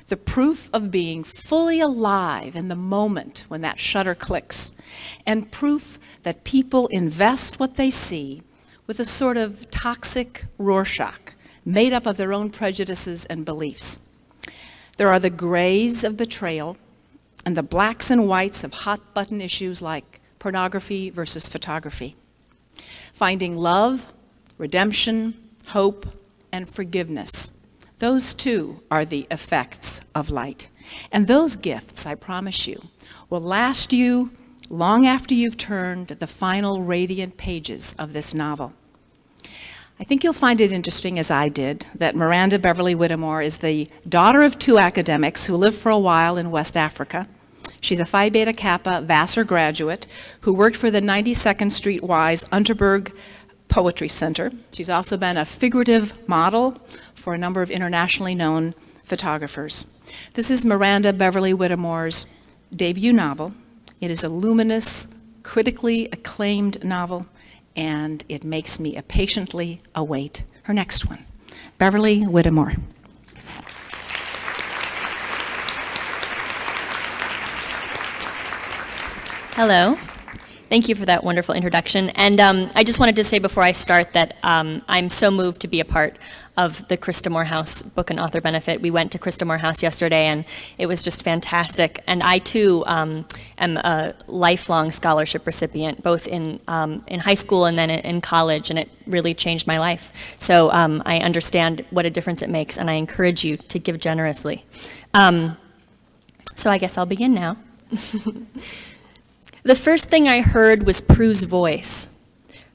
The proof of being fully alive in the moment when that shutter clicks, and proof that people invest what they see with a sort of toxic Rorschach, made up of their own prejudices and beliefs. There are the grays of betrayal and the blacks and whites of hot-button issues like pornography versus photography. Finding love, redemption, hope, and forgiveness. Those too are the effects of light. And those gifts, I promise you, will last you long after you've turned the final radiant pages of this novel. I think you'll find it interesting, as I did, that Miranda Beverly-Whittemore is the daughter of two academics who lived for a while in West Africa. She's a Phi Beta Kappa Vassar graduate who worked for the 92nd Street Y's Unterberg Poetry Center. She's also been a figurative model for a number of internationally known photographers. This is Miranda Beverly-Whittemore's debut novel. It is a luminous, critically acclaimed novel, and it makes me patiently await her next one. Beverly-Whittemore. Hello. Thank you for that wonderful introduction. And I just wanted to say before I start that I'm so moved to be a part of the Christamore House Book and Author Benefit. We went to Christamore House yesterday, and it was just fantastic. And I, too, am a lifelong scholarship recipient, both in high school and then in college, and it really changed my life. So I understand what a difference it makes, and I encourage you to give generously. So I guess I'll begin now. The first thing I heard was Prue's voice.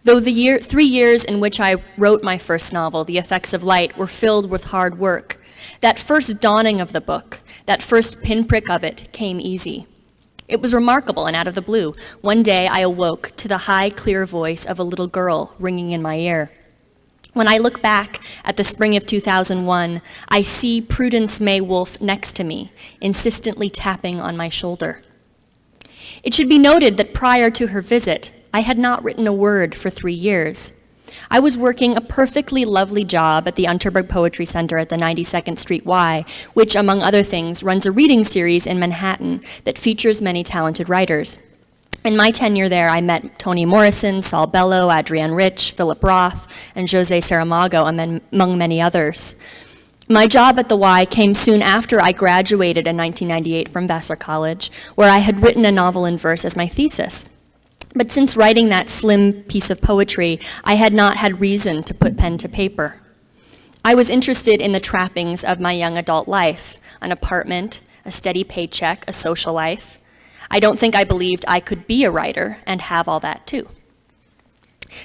Though the 3 years in which I wrote my first novel, The Effects of Light, were filled with hard work, that first dawning of the book, that first pinprick of it, came easy. It was remarkable and out of the blue. One day I awoke to the high, clear voice of a little girl ringing in my ear. When I look back at the spring of 2001, I see Prudence May Wolfe next to me, insistently tapping on my shoulder. It should be noted that prior to her visit, I had not written a word for 3 years. I was working a perfectly lovely job at the Unterberg Poetry Center at the 92nd Street Y, which, among other things, runs a reading series in Manhattan that features many talented writers. In my tenure there, I met Toni Morrison, Saul Bellow, Adrienne Rich, Philip Roth, and Jose Saramago, among many others. My job at the Y came soon after I graduated in 1998 from Vassar College, where I had written a novel in verse as my thesis. But since writing that slim piece of poetry, I had not had reason to put pen to paper. I was interested in the trappings of my young adult life, an apartment, a steady paycheck, a social life. I don't think I believed I could be a writer and have all that too.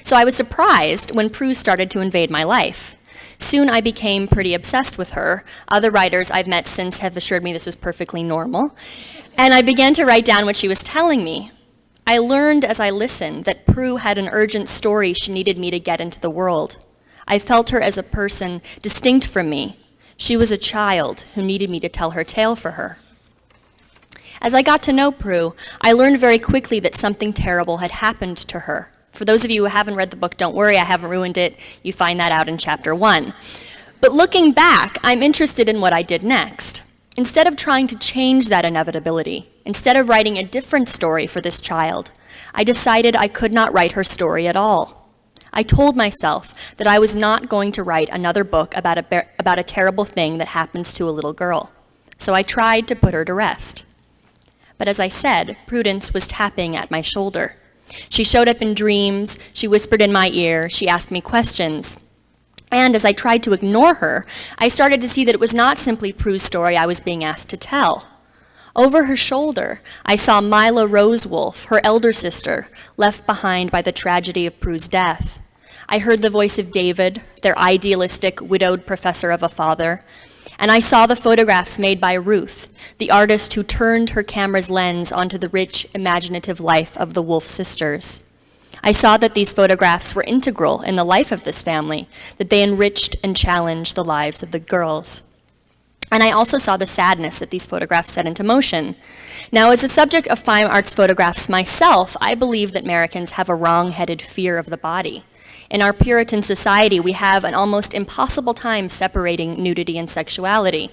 So I was surprised when Prue started to invade my life. Soon I became pretty obsessed with her. Other writers I've met since have assured me this is perfectly normal. And I began to write down what she was telling me. I learned as I listened that Prue had an urgent story she needed me to get into the world. I felt her as a person distinct from me. She was a child who needed me to tell her tale for her. As I got to know Prue, I learned very quickly that something terrible had happened to her. For those of you who haven't read the book, don't worry, I haven't ruined it. You find that out in chapter 1. But looking back, I'm interested in what I did next. Instead of trying to change that inevitability, instead of writing a different story for this child, I decided I could not write her story at all. I told myself that I was not going to write another book about a terrible thing that happens to a little girl. So I tried to put her to rest. But as I said, Prudence was tapping at my shoulder. She showed up in dreams, she whispered in my ear, she asked me questions. And as I tried to ignore her, I started to see that it was not simply Prue's story I was being asked to tell. Over her shoulder, I saw Mila Rose Wolfe, her elder sister, left behind by the tragedy of Prue's death. I heard the voice of David, their idealistic, widowed professor of a father. And I saw the photographs made by Ruth, the artist who turned her camera's lens onto the rich, imaginative life of the Wolfe sisters. I saw that these photographs were integral in the life of this family, that they enriched and challenged the lives of the girls. And I also saw the sadness that these photographs set into motion. Now, as a subject of fine arts photographs myself, I believe that Americans have a wrong-headed fear of the body. In our Puritan society, we have an almost impossible time separating nudity and sexuality.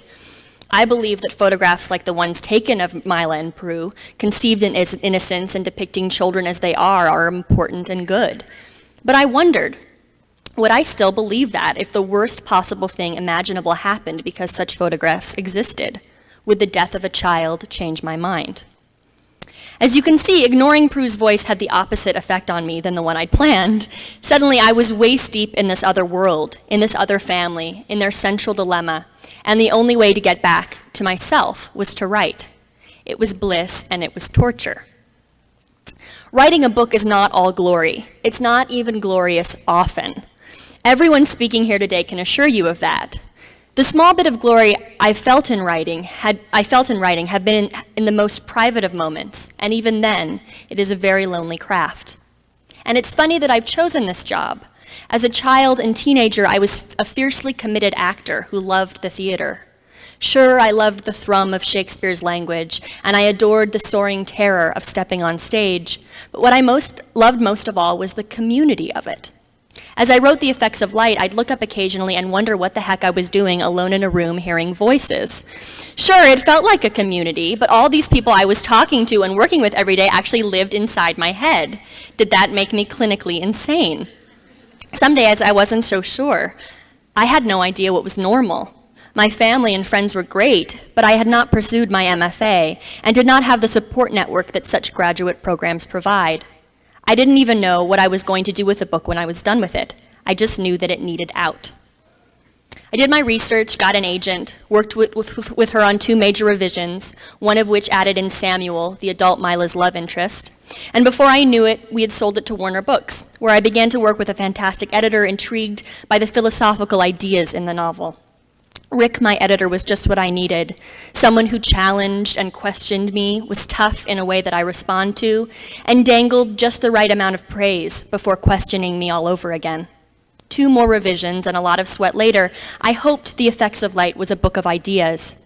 I believe that photographs like the ones taken of Mila and Prue, conceived in innocence and depicting children as they are important and good. But I wondered, would I still believe that if the worst possible thing imaginable happened because such photographs existed? Would the death of a child change my mind? As you can see, ignoring Prue's voice had the opposite effect on me than the one I'd planned. Suddenly, I was waist deep in this other world, in this other family, in their central dilemma, and the only way to get back to myself was to write. It was bliss and it was torture. Writing a book is not all glory. It's not even glorious often. Everyone speaking here today can assure you of that. The small bit of glory I felt in writing have been in the most private of moments, and even then, it is a very lonely craft. And it's funny that I've chosen this job. As a child and teenager, I was a fiercely committed actor who loved the theater. Sure, I loved the thrum of Shakespeare's language, and I adored the soaring terror of stepping on stage, but what I loved most of all was the community of it. As I wrote The Effects of Light, I'd look up occasionally and wonder what the heck I was doing alone in a room hearing voices. Sure, it felt like a community, but all these people I was talking to and working with every day actually lived inside my head. Did that make me clinically insane? Some days I wasn't so sure. I had no idea what was normal. My family and friends were great, but I had not pursued my MFA and did not have the support network that such graduate programs provide. I didn't even know what I was going to do with the book when I was done with it. I just knew that it needed out. I did my research, got an agent, worked with her on 2 major revisions, one of which added in Samuel, the adult Mila's love interest. And before I knew it, we had sold it to Warner Books, where I began to work with a fantastic editor intrigued by the philosophical ideas in the novel. Rick, my editor, was just what I needed. Someone who challenged and questioned me, was tough in a way that I respond to, and dangled just the right amount of praise before questioning me all over again. 2 more revisions and a lot of sweat later, I hoped The Effects of Light was a book of ideas.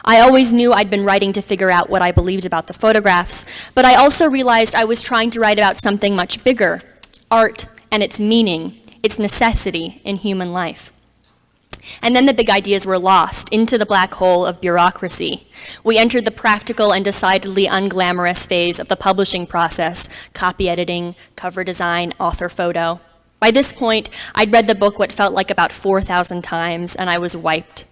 I always knew I'd been writing to figure out what I believed about the photographs, but I also realized I was trying to write about something much bigger, art and its meaning, its necessity in human life. And then the big ideas were lost into the black hole of bureaucracy. We entered the practical and decidedly unglamorous phase of the publishing process, copy editing, cover design, author photo. By this point, I'd read the book what felt like about 4,000 times, and I was wiped.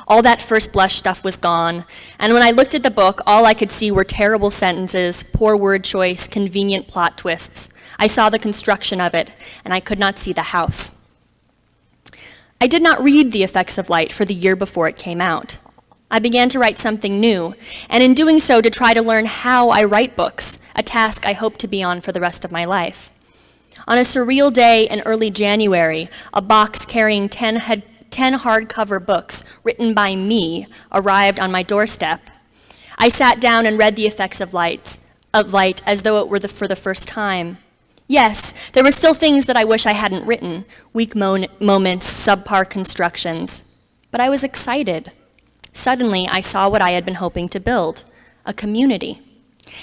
All that first blush stuff was gone, and when I looked at the book, all I could see were terrible sentences, poor word choice, convenient plot twists. I saw the construction of it, and I could not see the house. I did not read The Effects of Light for the year before it came out. I began to write something new, and in doing so to try to learn how I write books, a task I hope to be on for the rest of my life. On a surreal day in early January, a box carrying 10 hardcover books written by me arrived on my doorstep. I sat down and read The Effects of Light as though it were for the first time. Yes, there were still things that I wish I hadn't written, weak moments, subpar constructions. But I was excited. Suddenly, I saw what I had been hoping to build, a community.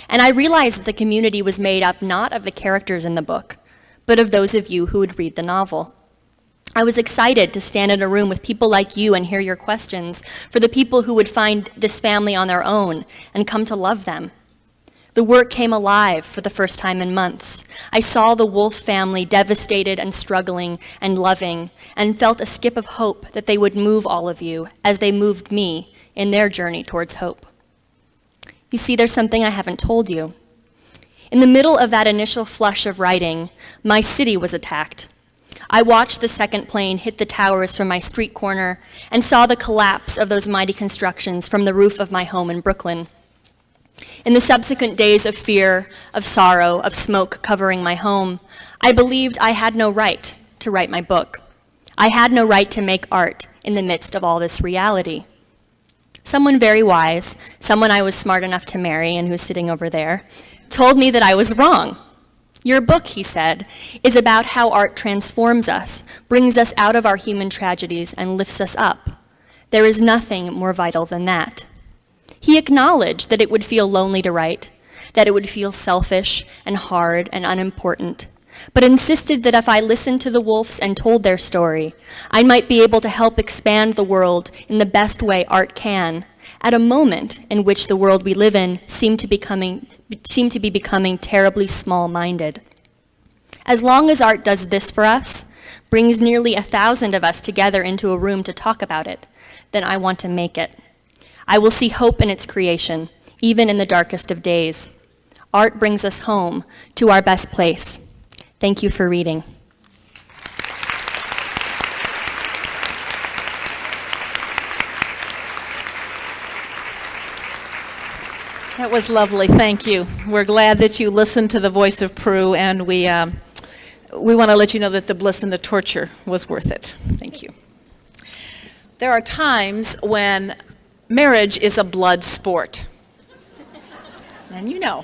And I realized that the community was made up not of the characters in the book, but of those of you who would read the novel. I was excited to stand in a room with people like you and hear your questions, for the people who would find this family on their own and come to love them. The work came alive for the first time in months. I saw the Wolf family devastated and struggling and loving, and felt a skip of hope that they would move all of you as they moved me in their journey towards hope. You see, there's something I haven't told you. In the middle of that initial flush of writing, my city was attacked. I watched the second plane hit the towers from my street corner and saw the collapse of those mighty constructions from the roof of my home in Brooklyn. In the subsequent days of fear, of sorrow, of smoke covering my home, I believed I had no right to write my book. I had no right to make art in the midst of all this reality. Someone very wise, someone I was smart enough to marry and who's sitting over there, told me that I was wrong. Your book, he said, is about how art transforms us, brings us out of our human tragedies, and lifts us up. There is nothing more vital than that. He acknowledged that it would feel lonely to write, that it would feel selfish and hard and unimportant, but insisted that if I listened to the Wolves and told their story, I might be able to help expand the world in the best way art can, at a moment in which the world we live in seemed to be becoming terribly small-minded. As long as art does this for us, brings nearly 1,000 of us together into a room to talk about it, then I want to make it. I will see hope in its creation, even in the darkest of days. Art brings us home to our best place. Thank you for reading. That was lovely, thank you. We're glad that you listened to the voice of Prue, and we want to let you know that the bliss and the torture was worth it. Thank you. There are times when marriage is a blood sport. And you know,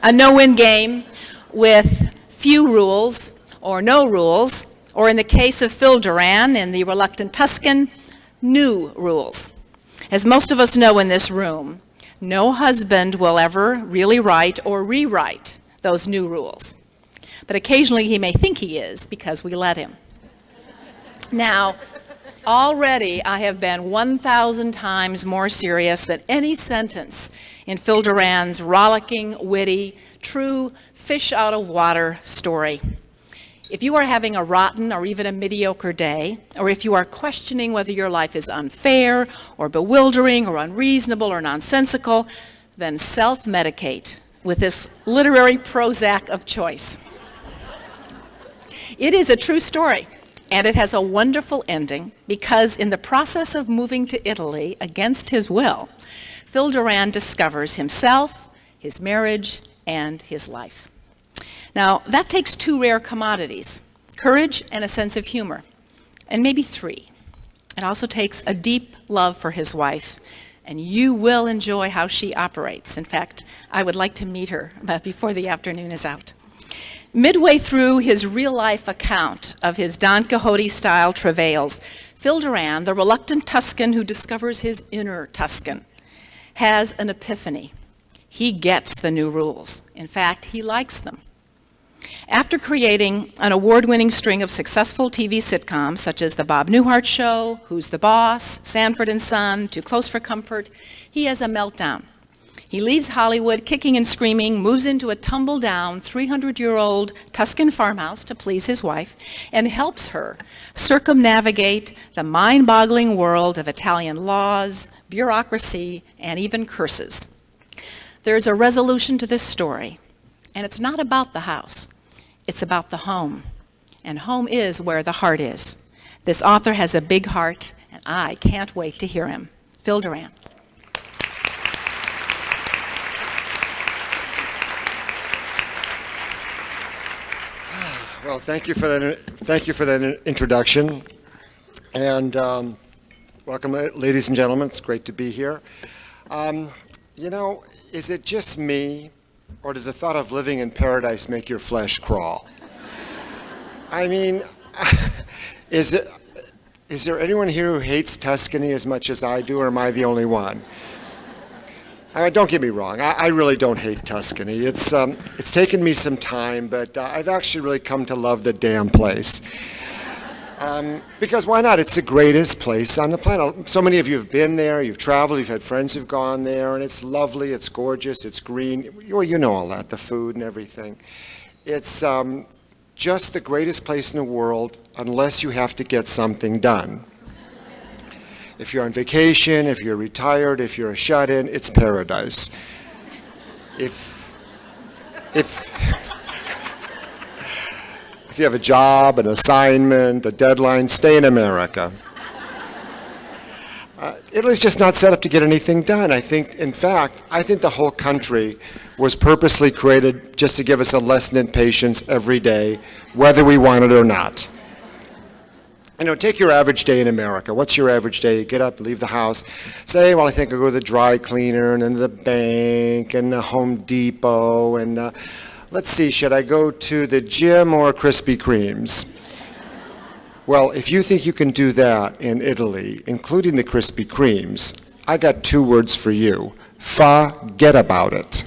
a no-win game with few rules or no rules, or in the case of Phil Doran in The Reluctant Tuscan, new rules. As most of us know in this room, no husband will ever really write or rewrite those new rules. but occasionally he may think he is because we let him. Now, already I have been 1,000 times more serious than any sentence in Phil Doran's rollicking, witty, true fish-out-of-water story. If you are having a rotten or even a mediocre day, or if you are questioning whether your life is unfair or bewildering or unreasonable or nonsensical, then self-medicate with this literary Prozac of choice. It is a true story, and it has a wonderful ending because in the process of moving to Italy against his will, Phil Doran discovers himself, his marriage, and his life. Now, that takes two rare commodities, courage and a sense of humor, and maybe three. It also takes a deep love for his wife, and you will enjoy how she operates. In fact, I would like to meet her before the afternoon is out. Midway through his real-life account of his Don Quixote-style travails, Phil Doran, the reluctant Tuscan who discovers his inner Tuscan, has an epiphany. He gets the new rules. In fact, he likes them. After creating an award-winning string of successful TV sitcoms such as The Bob Newhart Show, Who's the Boss, Sanford and Son, Too Close for Comfort, he has a meltdown. He leaves Hollywood kicking and screaming, moves into a tumble-down 300-year-old Tuscan farmhouse to please his wife, and helps her circumnavigate the mind-boggling world of Italian laws, bureaucracy, and even curses. There's a resolution to this story, and it's not about the house. It's about the home, and home is where the heart is. This author has a big heart, and I can't wait to hear him. Phil Doran. Well, thank you for that introduction, and welcome, ladies and gentlemen. It's great to be here. You know, is it just me, or does the thought of living in paradise make your flesh crawl? I mean, is there anyone here who hates Tuscany as much as I do, or am I the only one? I mean, don't get me wrong, I really don't hate Tuscany. It's taken me some time, but I've actually really come to love the damn place. Because why not? It's the greatest place on the planet. So many of you have been there, you've traveled, you've had friends who've gone there, and it's lovely, it's gorgeous, it's green. Well, you know all that, the food and everything. It's just the greatest place in the world unless you have to get something done. If you're on vacation, if you're retired, if you're a shut-in, it's paradise. If you have a job, an assignment, a deadline, stay in America. Italy's just not set up to get anything done. I think the whole country was purposely created just to give us a lesson in patience every day, whether we want it or not. You know, take your average day in America. What's your average day? You get up, leave the house, say, well, I think I'll go to the dry cleaner and then the bank and the Home Depot and let's see, should I go to the gym or Krispy Kremes? Well, if you think you can do that in Italy, including the Krispy Kremes, I got two words for you. Forget about it.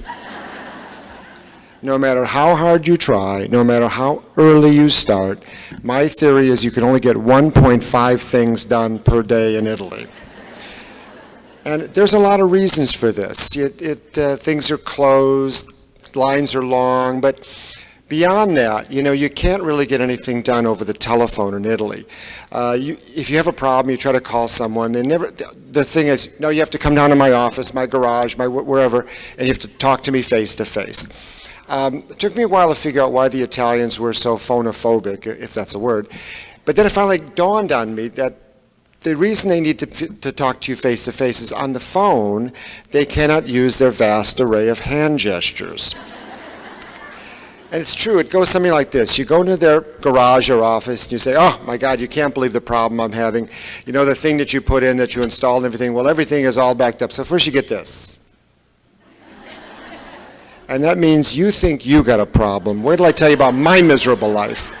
No matter how hard you try, no matter how early you start, my theory is you can only get 1.5 things done per day in Italy. And there's a lot of reasons for this. Things are closed, lines are long, but beyond that, you know, you can't really get anything done over the telephone in Italy. If you have a problem, you try to call someone, the thing is, no, you have to come down to my office, my garage, wherever, and you have to talk to me face to face. It took me a while to figure out why the Italians were so phonophobic, if that's a word. But then it finally dawned on me that the reason they need to talk to you face to face is on the phone, they cannot use their vast array of hand gestures. And it's true, it goes something like this. You go into their garage or office and you say, oh my God, you can't believe the problem I'm having. You know, the thing that you put in, that you installed and everything, well, everything is all backed up. So first you get this. And that means you think you got a problem. Wait till I tell you about my miserable life.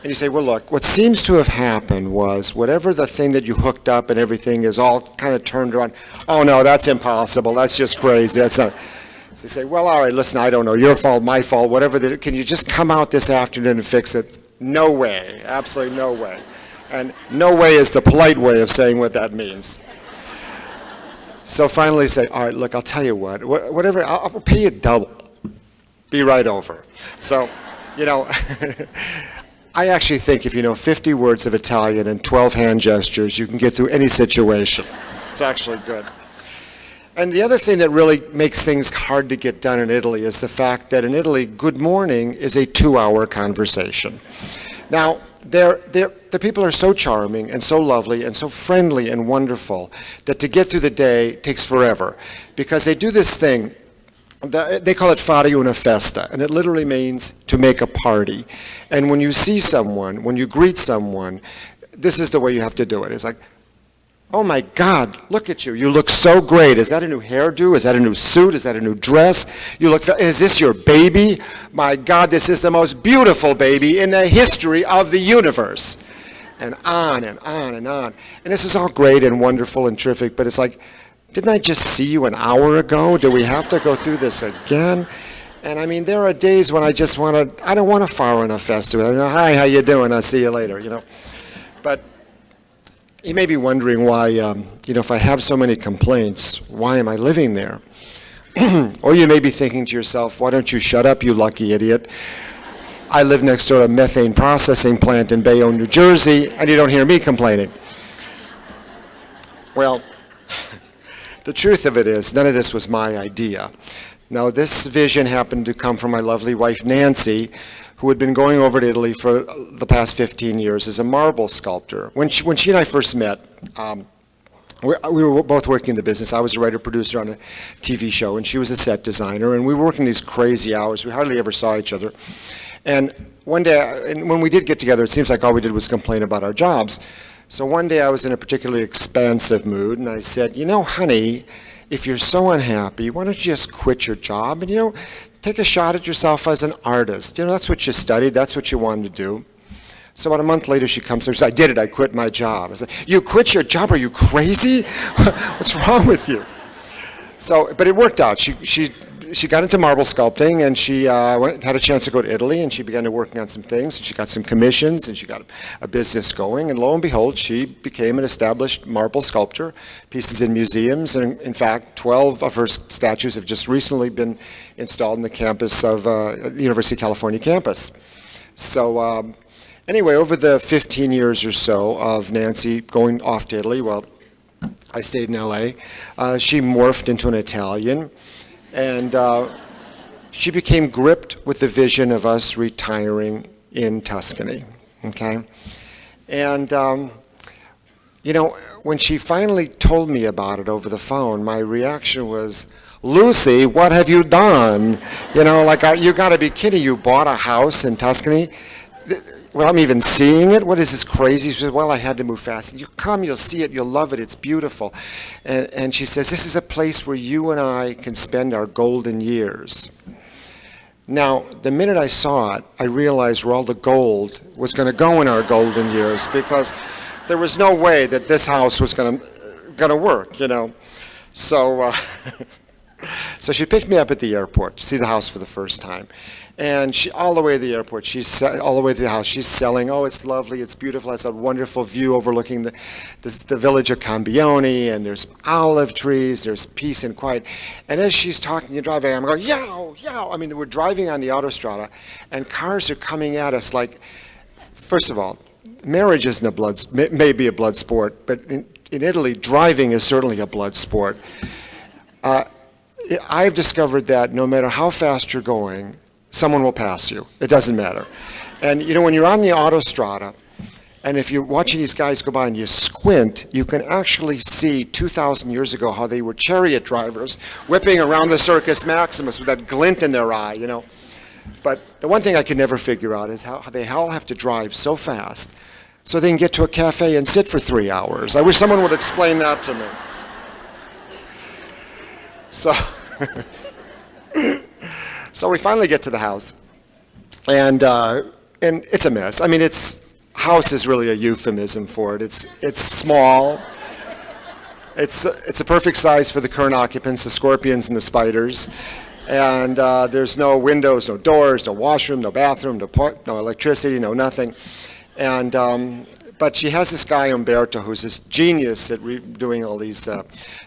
And you say, well, look, what seems to have happened was whatever the thing that you hooked up and everything is all kind of turned around. Oh, no, that's impossible. That's just crazy. That's not. So they say, well, all right, listen, I don't know, your fault, my fault, whatever, can you just come out this afternoon and fix it? No way, absolutely no way. And no way is the polite way of saying what that means. So finally say, all right, look, I'll tell you what, whatever, I'll pay you double. Be right over. So, you know, I actually think if you know 50 words of Italian and 12 hand gestures, you can get through any situation. It's actually good. And the other thing that really makes things hard to get done in Italy is the fact that in Italy, good morning is a 2-hour conversation. Now, the people are so charming and so lovely and so friendly and wonderful that to get through the day takes forever, because they do this thing, they call it fare una festa, and it literally means to make a party. And when you see someone, when you greet someone, this is the way you have to do it. It's like, oh my God, look at you. You look so great. Is that a new hairdo? Is that a new suit? Is that a new dress? You look, is this your baby? My God, this is the most beautiful baby in the history of the universe. And on and on and on. And this is all great and wonderful and terrific, but it's like, didn't I just see you an hour ago? Do we have to go through this again? And I mean, there are days when I just want to, I don't want to fire on a festival. I mean, hi, how you doing? I'll see you later, you know. But you may be wondering why, you know, if I have so many complaints, why am I living there? Or you may be thinking to yourself, why don't you shut up, you lucky idiot? I live next to a methane processing plant in Bayonne, New Jersey, and you don't hear me complaining. Well, the truth of it is, none of this was my idea. Now, this vision happened to come from my lovely wife, Nancy, who had been going over to Italy for the past 15 years as a marble sculptor. When she and I first met, we were both working in the business. I was a writer-producer on a TV show, and she was a set designer, and we were working these crazy hours. We hardly ever saw each other. And one day, and when we did get together, it seems like all we did was complain about our jobs. So one day I was in a particularly expansive mood, and I said, you know, honey, if you're so unhappy, why don't you just quit your job and, you know, take a shot at yourself as an artist. You know, that's what you studied, that's what you wanted to do. So about a month later, she comes to me and says, I did it, I quit my job. I said, you quit your job? Are you crazy? What's wrong with you? So, but it worked out. She got into marble sculpting, and she had a chance to go to Italy, and she began to working on some things, and she got some commissions, and she got a business going, and lo and behold, she became an established marble sculptor, pieces in museums, and in fact, 12 of her statues have just recently been installed in the campus of the University of California campus. So anyway, over the 15 years or so of Nancy going off to Italy, well, I stayed in LA, she morphed into an Italian. And she became gripped with the vision of us retiring in Tuscany, okay? And, you know, when she finally told me about it over the phone, my reaction was, Lucy, what have you done? You know, like, you gotta be kidding, you bought a house in Tuscany? Well, I'm even seeing it. What is this crazy? She says, well, I had to move fast. You come, you'll see it, you'll love it, it's beautiful. And she says, this is a place where you and I can spend our golden years. Now, the minute I saw it, I realized where all the gold was going to go in our golden years, because there was no way that this house was going to work, you know. So, so she picked me up at the airport to see the house for the first time. And she, all the way to the airport, all the way to the house, she's selling, oh, it's lovely, it's beautiful, it's a wonderful view overlooking the village of Cambione, and there's olive trees, there's peace and quiet. And as she's talking and driving, I'm going, yow, yow. I mean, we're driving on the autostrada, and cars are coming at us like, first of all, marriage isn't may be a blood sport, but in Italy, driving is certainly a blood sport. I've discovered that no matter how fast you're going, someone will pass you. It doesn't matter. And you know, when you're on the autostrada, and if you're watching these guys go by and you squint, you can actually see 2,000 years ago how they were chariot drivers whipping around the Circus Maximus with that glint in their eye, you know. But the one thing I could never figure out is how they all have to drive so fast so they can get to a cafe and sit for 3 hours. I wish someone would explain that to me. So, so we finally get to the house, and it's a mess. I mean, house is really a euphemism for it. It's small. It's a perfect size for the current occupants, the scorpions and the spiders, And there's no windows, no doors, no washroom, no bathroom, no electricity, no nothing. And but she has this guy, Umberto, who's this genius at doing all these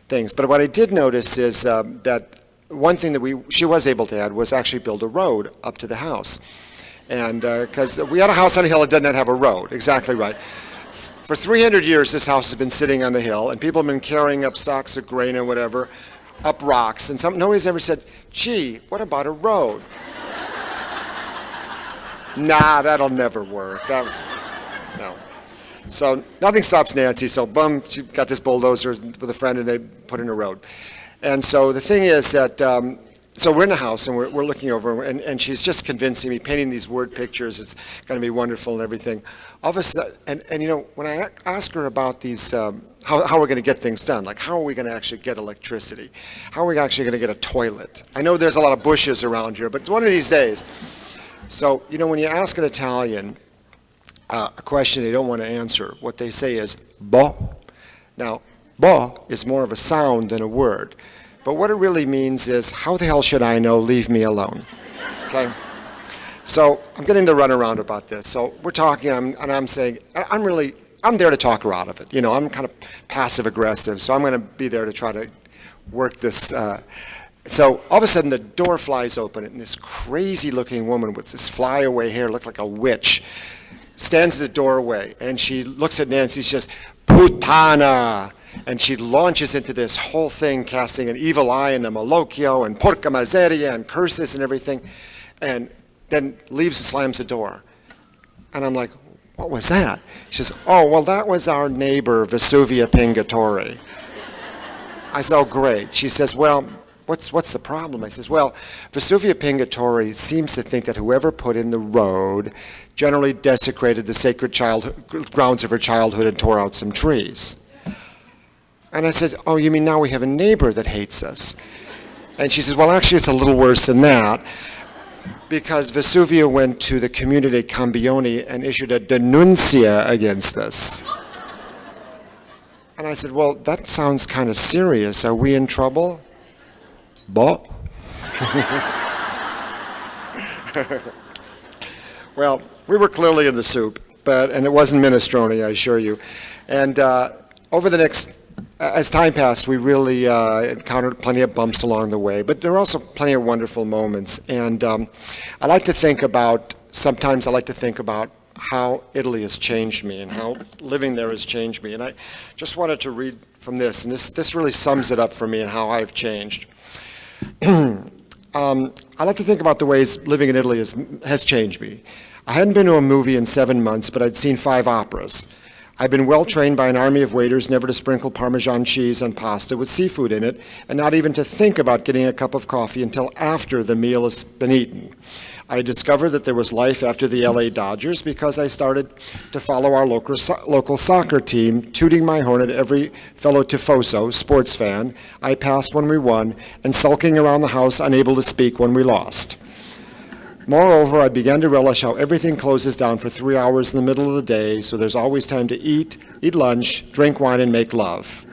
things. But what I did notice is that one thing that she was able to add was actually build a road up to the house. And because we had a house on a hill that did not have a road, exactly right. For 300 years, this house has been sitting on the hill, and people have been carrying up sacks of grain or whatever, up rocks, and nobody's ever said, gee, what about a road? Nah, that'll never work. No. So nothing stops Nancy, so boom, she got this bulldozer with a friend, and they put in a road. And so the thing is that, so we're in the house, and we're looking over, and she's just convincing me, painting these word pictures, it's going to be wonderful and everything. All of a sudden, and you know, when I ask her about these, how we're going to get things done, like how are we going to actually get electricity? How are we actually going to get a toilet? I know there's a lot of bushes around here, but it's one of these days. So, you know, when you ask an Italian a question they don't want to answer, what they say is, bo. Now, bo is more of a sound than a word. But what it really means is, how the hell should I know? Leave me alone. Okay? So I'm getting the runaround about this. So we're talking, and I'm saying, I'm there to talk her out of it. You know, I'm kind of passive aggressive, so I'm going to be there to try to work this. So all of a sudden the door flies open, and this crazy looking woman with this flyaway hair, looked like a witch, stands at the doorway, and she looks at Nancy, she says, Putana. And she launches into this whole thing, casting an evil eye and a malocchio and porca miseria and curses and everything, and then leaves and slams the door. And I'm like, what was that? She says, oh, well, that was our neighbor, Vesuvia Pingatore. I said, oh, great. She says, well, what's the problem? I says, well, Vesuvia Pingatore seems to think that whoever put in the road generally desecrated the sacred grounds of her childhood and tore out some trees. And I said, oh, you mean now we have a neighbor that hates us? And she says, well, actually, it's a little worse than that, because Vesuvia went to the Comune Cambioni and issued a denuncia against us. And I said, well, that sounds kind of serious. Are we in trouble? Bo. Well, we were clearly in the soup, and it wasn't minestrone, I assure you. And over the next, as time passed, we really encountered plenty of bumps along the way, but there were also plenty of wonderful moments. And sometimes I like to think about how Italy has changed me and how living there has changed me. And I just wanted to read from this, and this really sums it up for me and how I've changed. I like to think about the ways living in Italy has changed me. I hadn't been to a movie in 7 months, but I'd seen 5 operas. I've been well trained by an army of waiters never to sprinkle Parmesan cheese on pasta with seafood in it, and not even to think about getting a cup of coffee until after the meal has been eaten. I discovered that there was life after the LA Dodgers because I started to follow our local soccer team, tooting my horn at every fellow tifoso, sports fan, I passed when we won, and sulking around the house unable to speak when we lost. Moreover, I began to relish how everything closes down for 3 hours in the middle of the day, so there's always time to eat lunch, drink wine, and make love.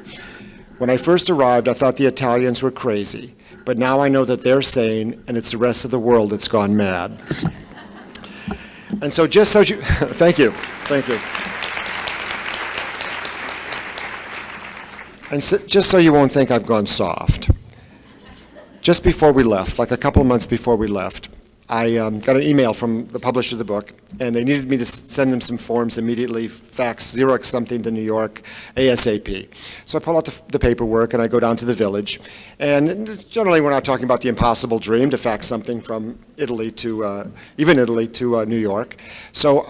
When I first arrived, I thought the Italians were crazy, but now I know that they're sane, and it's the rest of the world that's gone mad. And so just so you, thank you. And so, just so you won't think I've gone soft, just before we left, like a couple of months before we left, I got an email from the publisher of the book, and they needed me to send them some forms immediately, fax, Xerox something to New York, ASAP. So I pull out the paperwork, and I go down to the Village. And generally, we're not talking about the impossible dream to fax something from Italy to, even Italy to New York. So,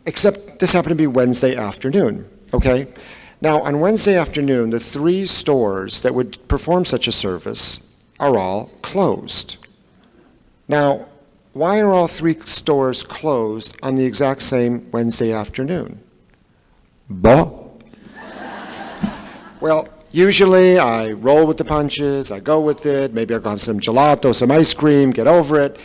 except this happened to be Wednesday afternoon, okay? Now, on Wednesday afternoon, the 3 stores that would perform such a service are all closed. Now, why are all 3 stores closed on the exact same Wednesday afternoon? Bah. Well, usually I roll with the punches, I go with it, maybe I'll have some gelato, some ice cream, get over it.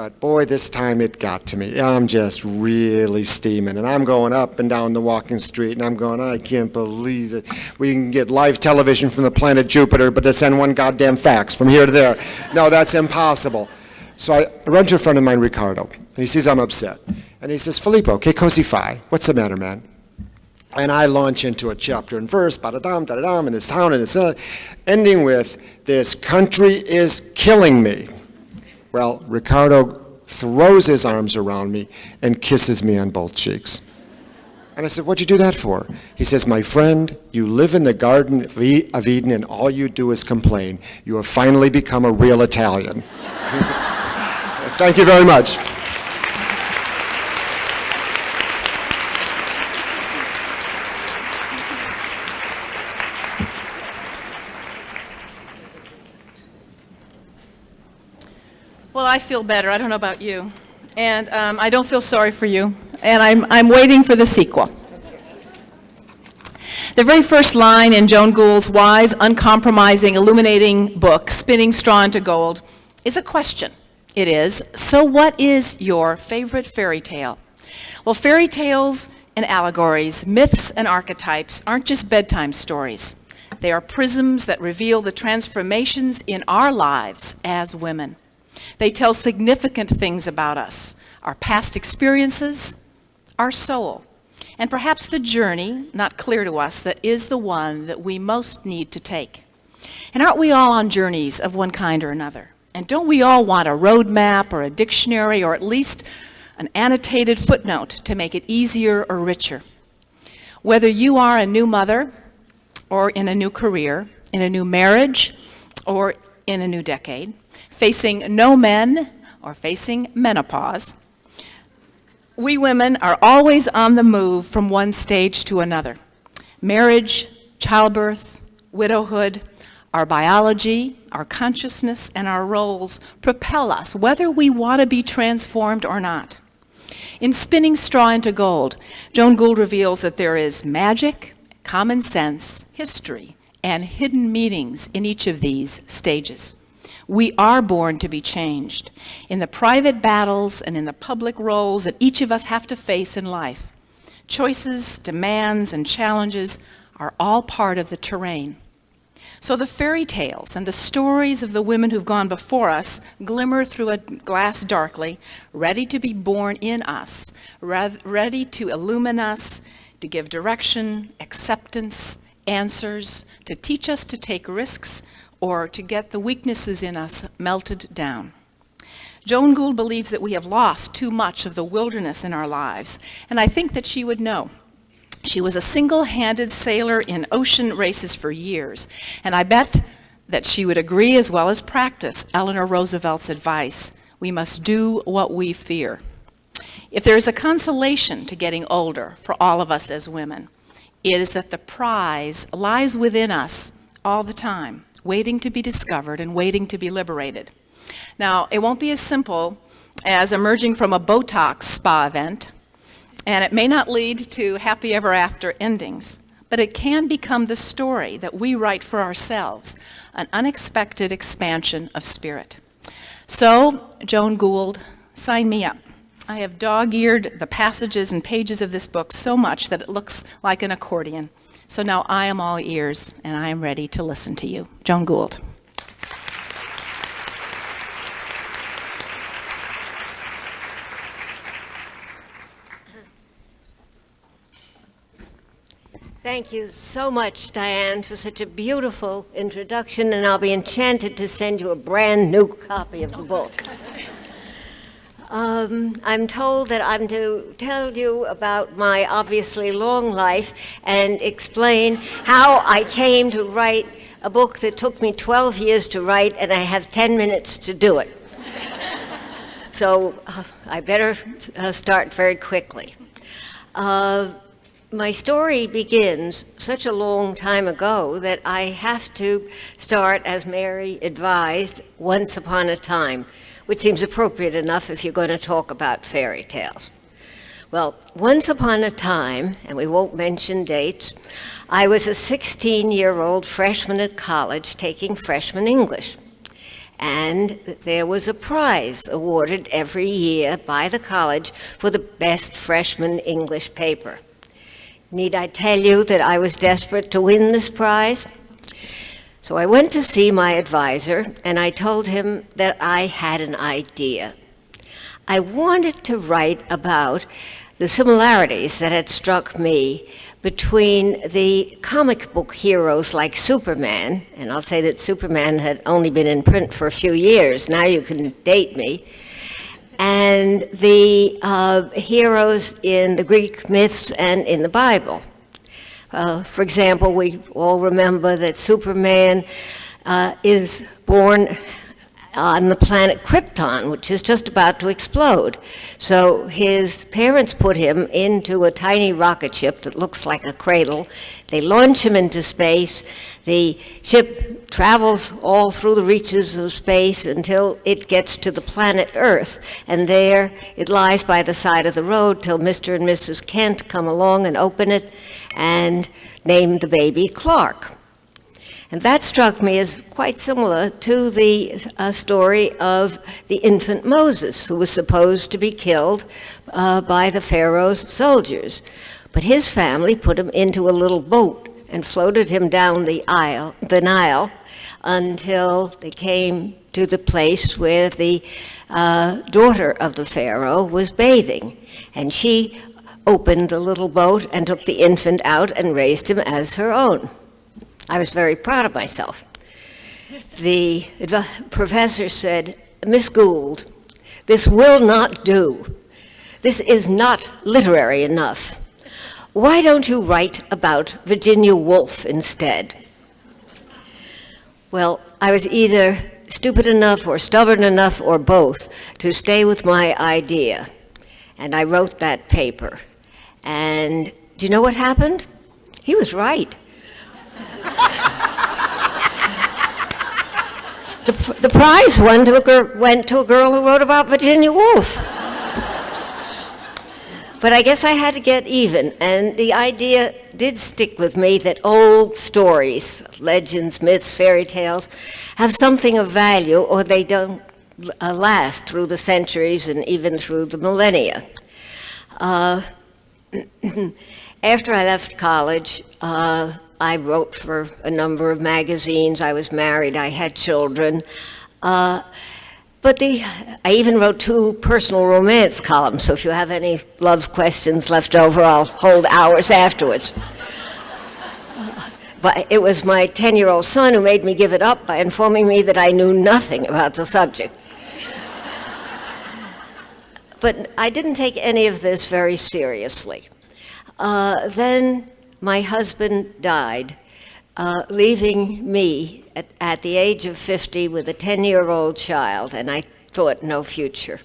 But boy, this time it got to me. I'm just really steaming, and I'm going up and down the walking street, and I'm going, I can't believe it. We can get live television from the planet Jupiter, but to send one goddamn fax from here to there. No, that's impossible. So I run to a friend of mine, Ricardo, and he sees I'm upset. And he says, Filippo, che così fai? What's the matter, man? And I launch into a chapter and verse, ba-da-dum, da-da-dum, in this town, and this, ending with, this country is killing me. Well, Ricardo throws his arms around me and kisses me on both cheeks. And I said, what'd you do that for? He says, my friend, you live in the Garden of Eden and all you do is complain. You have finally become a real Italian. Thank you very much. Well, I feel better. I don't know about you. And I don't feel sorry for you. And I'm waiting for the sequel. The very first line in Joan Gould's wise, uncompromising, illuminating book, Spinning Straw into Gold, is a question. It is, so what is your favorite fairy tale? Well, fairy tales and allegories, myths and archetypes aren't just bedtime stories. They are prisms that reveal the transformations in our lives as women. They tell significant things about us, our past experiences, our soul, and perhaps the journey, not clear to us, that is the one that we most need to take. And aren't we all on journeys of one kind or another? And don't we all want a roadmap or a dictionary or at least an annotated footnote to make it easier or richer? Whether you are a new mother or in a new career, in a new marriage or in a new decade, facing no men or facing menopause, we women are always on the move from one stage to another. Marriage, childbirth, widowhood, our biology, our consciousness, and our roles propel us, whether we want to be transformed or not. In Spinning Straw into Gold, Joan Gould reveals that there is magic, common sense, history, and hidden meanings in each of these stages. We are born to be changed in the private battles and in the public roles that each of us have to face in life. Choices, demands, and challenges are all part of the terrain. So the fairy tales and the stories of the women who've gone before us glimmer through a glass darkly, ready to be born in us, ready to illumine us, to give direction, acceptance, answers, to teach us to take risks, or to get the weaknesses in us melted down. Joan Gould believes that we have lost too much of the wilderness in our lives, and I think that she would know. She was a single-handed sailor in ocean races for years, and I bet that she would agree as well as practice Eleanor Roosevelt's advice, we must do what we fear. If there is a consolation to getting older for all of us as women, it is that the prize lies within us all the time, waiting to be discovered and waiting to be liberated. Now, it won't be as simple as emerging from a Botox spa event, and it may not lead to happy ever after endings, but it can become the story that we write for ourselves, an unexpected expansion of spirit. So, Joan Gould, sign me up. I have dog-eared the passages and pages of this book so much that it looks like an accordion. So now I am all ears, and I am ready to listen to you. Joan Gould. Thank you so much, Diane, for such a beautiful introduction, and I'll be enchanted to send you a brand new copy of the book. I'm told that I'm to tell you about my obviously long life and explain how I came to write a book that took me 12 years to write, and I have 10 minutes to do it. So I better start very quickly. My story begins such a long time ago that I have to start, as Mary advised, once upon a time, which seems appropriate enough if you're going to talk about fairy tales. Well, once upon a time, and we won't mention dates, I was a 16-year-old freshman at college taking freshman English. and there was a prize awarded every year by the college for the best freshman English paper. Need I tell you that I was desperate to win this prize? So I went to see my advisor, and I told him that I had an idea. I wanted to write about the similarities that had struck me between the comic book heroes like Superman, and I'll say that Superman had only been in print for a few years, now you can date me, and the heroes in the Greek myths and in the Bible. For example, we all remember that Superman is born on the planet Krypton, which is just about to explode. So his parents put him into a tiny rocket ship that looks like a cradle. They launch him into space. The ship travels all through the reaches of space until it gets to the planet Earth. And there it lies by the side of the road till Mr. and Mrs. Kent come along and open it and name the baby Clark. And that struck me as quite similar to the story of the infant Moses, who was supposed to be killed by the Pharaoh's soldiers. But his family put him into a little boat and floated him down the Nile, until they came to the place where the daughter of the Pharaoh was bathing. And she opened the little boat and took the infant out and raised him as her own. I was very proud of myself. The professor said, "Miss Gould, this will not do. This is not literary enough. Why don't you write about Virginia Woolf instead?" Well, I was either stupid enough or stubborn enough or both to stay with my idea. And I wrote that paper. And do you know what happened? He was right. The prize went to a girl who wrote about Virginia Woolf. But I guess I had to get even, and the idea did stick with me that old stories, legends, myths, fairy tales, have something of value, or they don't last through the centuries and even through the millennia. After I left college, I wrote for a number of magazines. I was married, I had children. But I even wrote 2 personal romance columns, so if you have any love questions left over, I'll hold hours afterwards. But it was my 10-year-old son who made me give it up by informing me that I knew nothing about the subject. But I didn't take any of this very seriously. Then my husband died, leaving me at the age of 50 with a 10-year-old child, and I thought no future.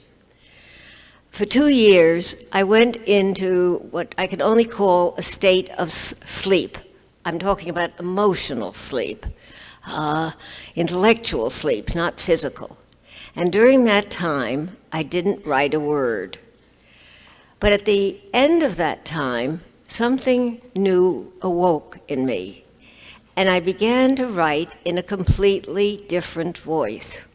For 2 years, I went into what I could only call a state of sleep. I'm talking about emotional sleep, intellectual sleep, not physical. And during that time, I didn't write a word. But at the end of that time, something new awoke in me, and I began to write in a completely different voice.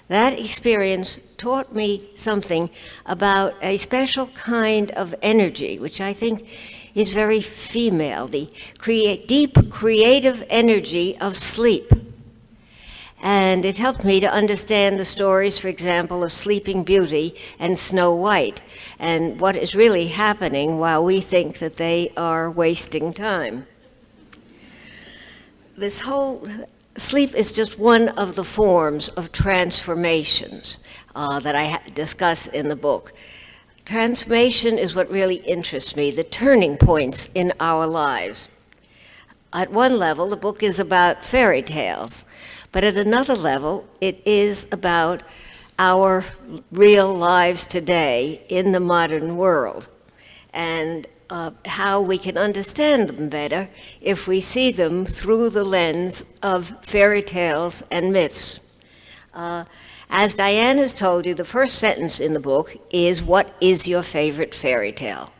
That experience taught me something about a special kind of energy, which I think is very female, the deep creative energy of sleep. And it helped me to understand the stories, for example, of Sleeping Beauty and Snow White, and what is really happening while we think that they are wasting time. This whole sleep is just one of the forms of transformations that I discuss in the book. Transformation is what really interests me, the turning points in our lives. At one level, the book is about fairy tales. But at another level, it is about our real lives today in the modern world, and how we can understand them better if we see them through the lens of fairy tales and myths. As Diane has told you, the first sentence in the book is, "What is your favorite fairy tale?"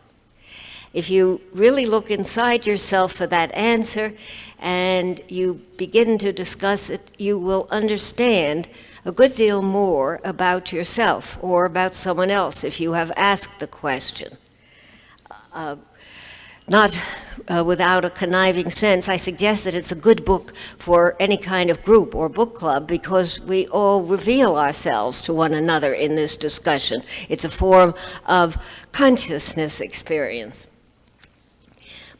If you really look inside yourself for that answer and you begin to discuss it, you will understand a good deal more about yourself or about someone else if you have asked the question. Not without a conniving sense, I suggest that it's a good book for any kind of group or book club because we all reveal ourselves to one another in this discussion. It's a form of consciousness experience.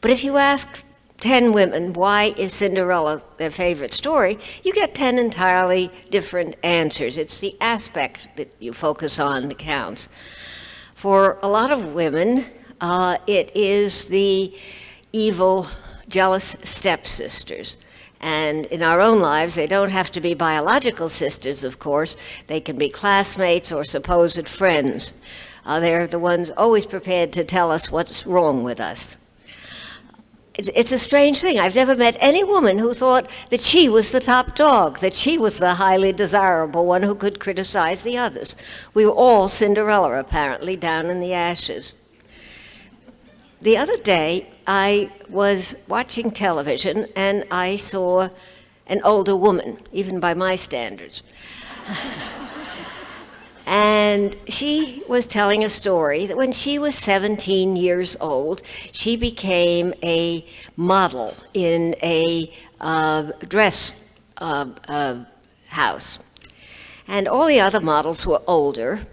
But if you ask 10 women, why is Cinderella their favorite story, you get 10 entirely different answers. It's the aspect that you focus on that counts. For a lot of women, it is the evil, jealous stepsisters. And in our own lives, they don't have to be biological sisters, of course. They can be classmates or supposed friends. They're the ones always prepared to tell us what's wrong with us. It's a strange thing. I've never met any woman who thought that she was the top dog, that she was the highly desirable one who could criticize the others. We were all Cinderella, apparently, down in the ashes. The other day, I was watching television and I saw an older woman, even by my standards. And she was telling a story that when she was 17 years old, she became a model in a dress house. And all the other models were older,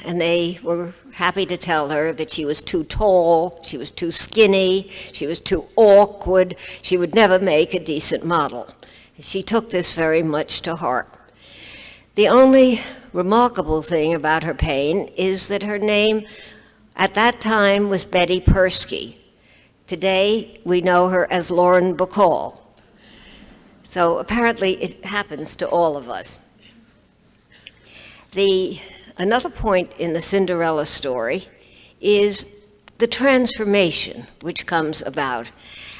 and they were happy to tell her that she was too tall, she was too skinny, she was too awkward, she would never make a decent model. She took this very much to heart. The only remarkable thing about her pain is that her name at that time was Betty Persky. Today, we know her as Lauren Bacall. So apparently it happens to all of us. Another point in the Cinderella story is the transformation which comes about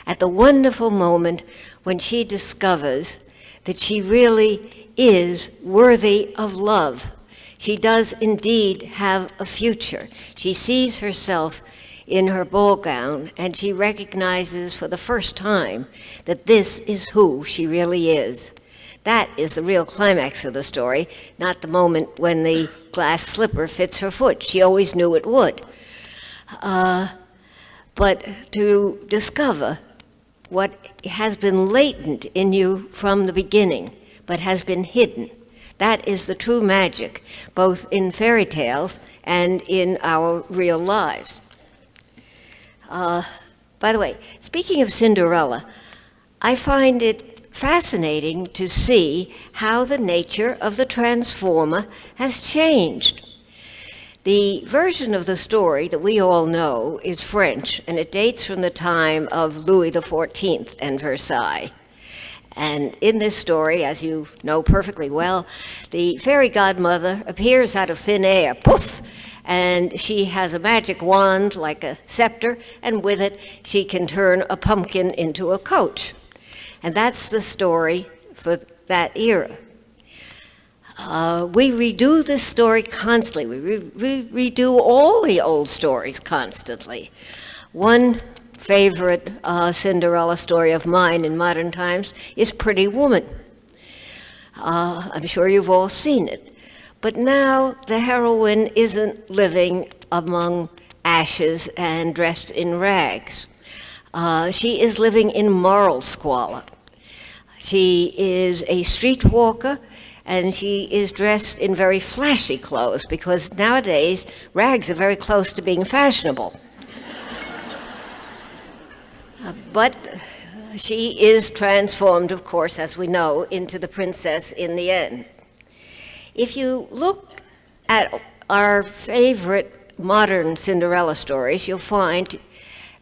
at the wonderful moment when she discovers that she really is worthy of love. She does indeed have a future. She sees herself in her ball gown and she recognizes for the first time that this is who she really is. That is the real climax of the story, not the moment when the glass slipper fits her foot. She always knew it would. But to discover what has been latent in you from the beginning, but has been hidden, that is the true magic, both in fairy tales and in our real lives. By the way, speaking of Cinderella, I find it fascinating to see how the nature of the transformer has changed. The version of the story that we all know is French, and it dates from the time of Louis XIV and Versailles. And in this story, as you know perfectly well, the fairy godmother appears out of thin air, poof, and she has a magic wand like a scepter, and with it she can turn a pumpkin into a coach. And that's the story for that era. We redo this story constantly. We redo all the old stories constantly. One favorite Cinderella story of mine in modern times is Pretty Woman. I'm sure you've all seen it. But now the heroine isn't living among ashes and dressed in rags. She is living in moral squalor. She is a streetwalker, and she is dressed in very flashy clothes, because nowadays rags are very close to being fashionable. But she is transformed, of course, as we know, into the princess in the end. If you look at our favorite modern Cinderella stories, you'll find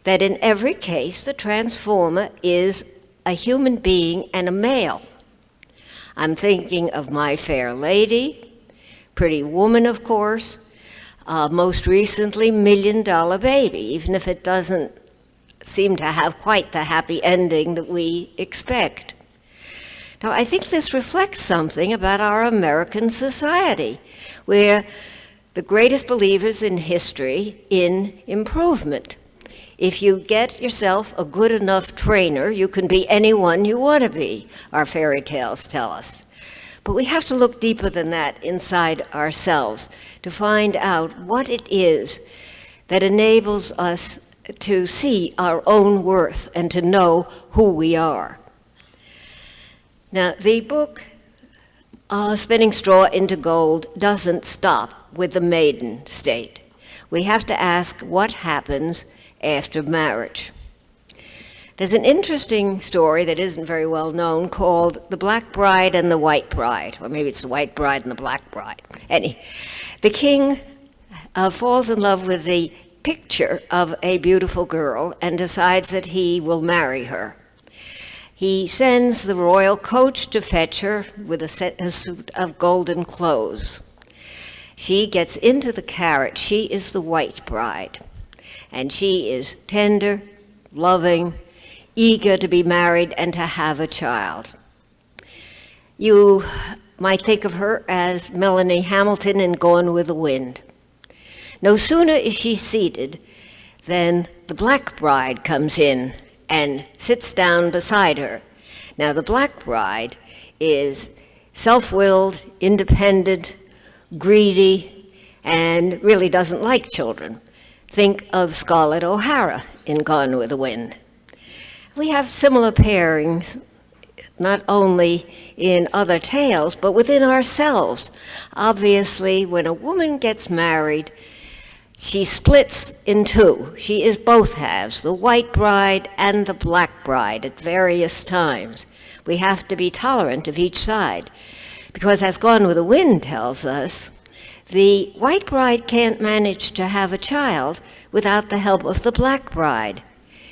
that in every case, the transformer is a human being and a male. I'm thinking of My Fair Lady, Pretty Woman, of course, most recently, $1 Million Baby, even if it doesn't seem to have quite the happy ending that we expect. Now, I think this reflects something about our American society. We're the greatest believers in history in improvement. If you get yourself a good enough trainer, you can be anyone you want to be, our fairy tales tell us. But we have to look deeper than that inside ourselves to find out what it is that enables us to see our own worth and to know who we are. Now, the book, Spinning Straw into Gold, doesn't stop with the maiden state. We have to ask what happens after marriage. There's an interesting story that isn't very well known called The Black Bride and the White Bride, or maybe it's the White Bride and the Black Bride. The king falls in love with the picture of a beautiful girl and decides that he will marry her. He sends the royal coach to fetch her with a suit of golden clothes. She gets into the carriage. She is the white bride, and she is tender, loving, eager to be married and to have a child. You might think of her as Melanie Hamilton in Gone with the Wind. No sooner is she seated than the black bride comes in and sits down beside her. Now, the black bride is self-willed, independent, greedy, and really doesn't like children. Think of Scarlett O'Hara in Gone with the Wind. We have similar pairings, not only in other tales, but within ourselves. Obviously, when a woman gets married, she splits in two. She is both halves, the white bride and the black bride at various times. We have to be tolerant of each side, because as Gone with the Wind tells us, the white bride can't manage to have a child without the help of the black bride.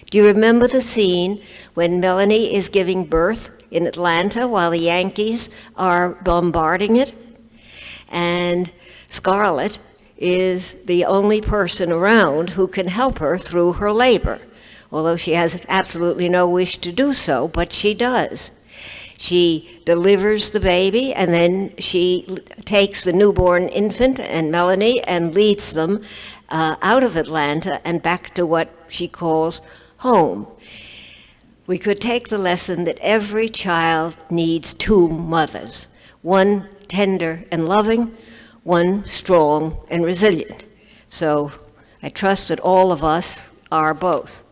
Do you remember the scene when Melanie is giving birth in Atlanta while the Yankees are bombarding it? And Scarlett is the only person around who can help her through her labor, although she has absolutely no wish to do so, but she does. She delivers the baby, and then she takes the newborn infant and Melanie and leads them out of Atlanta and back to what she calls home. We could take the lesson that every child needs two mothers, one tender and loving, one strong and resilient. So I trust that all of us are both.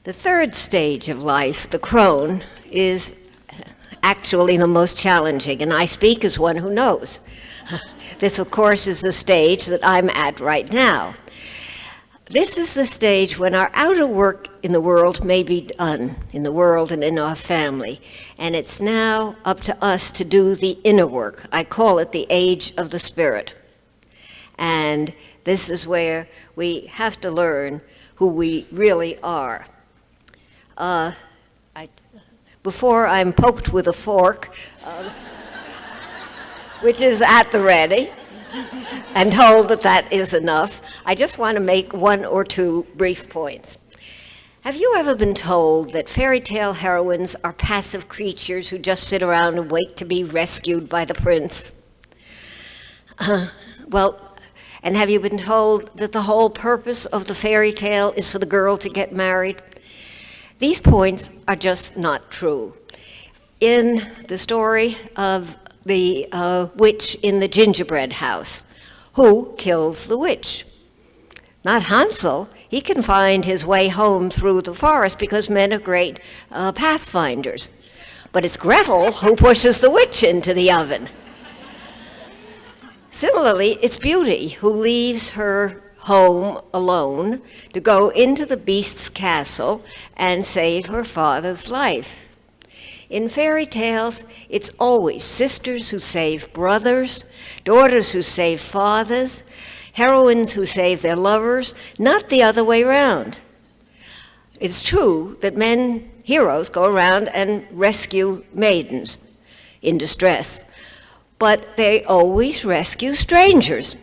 The third stage of life, the crone, is actually the most challenging, and I speak as one who knows. This, of course, is the stage that I'm at right now. This is the stage when our outer work in the world may be done, in the world and in our family, and it's now up to us to do the inner work. I call it the age of the spirit. And this is where we have to learn who we really are. Before I'm poked with a fork, which is at the ready, and told that that is enough, I just want to make one or two brief points. Have you ever been told that fairy tale heroines are passive creatures who just sit around and wait to be rescued by the prince? And have you been told that the whole purpose of the fairy tale is for the girl to get married? These points are just not true. In the story of the witch in the gingerbread house, who kills the witch? Not Hansel. He can find his way home through the forest because men are great pathfinders. But it's Gretel who pushes the witch into the oven. Similarly, it's Beauty who leaves her home alone to go into the beast's castle and save her father's life. In fairy tales, it's always sisters who save brothers, daughters who save fathers, heroines who save their lovers, not the other way around. It's true that men, heroes, go around and rescue maidens in distress, but they always rescue strangers.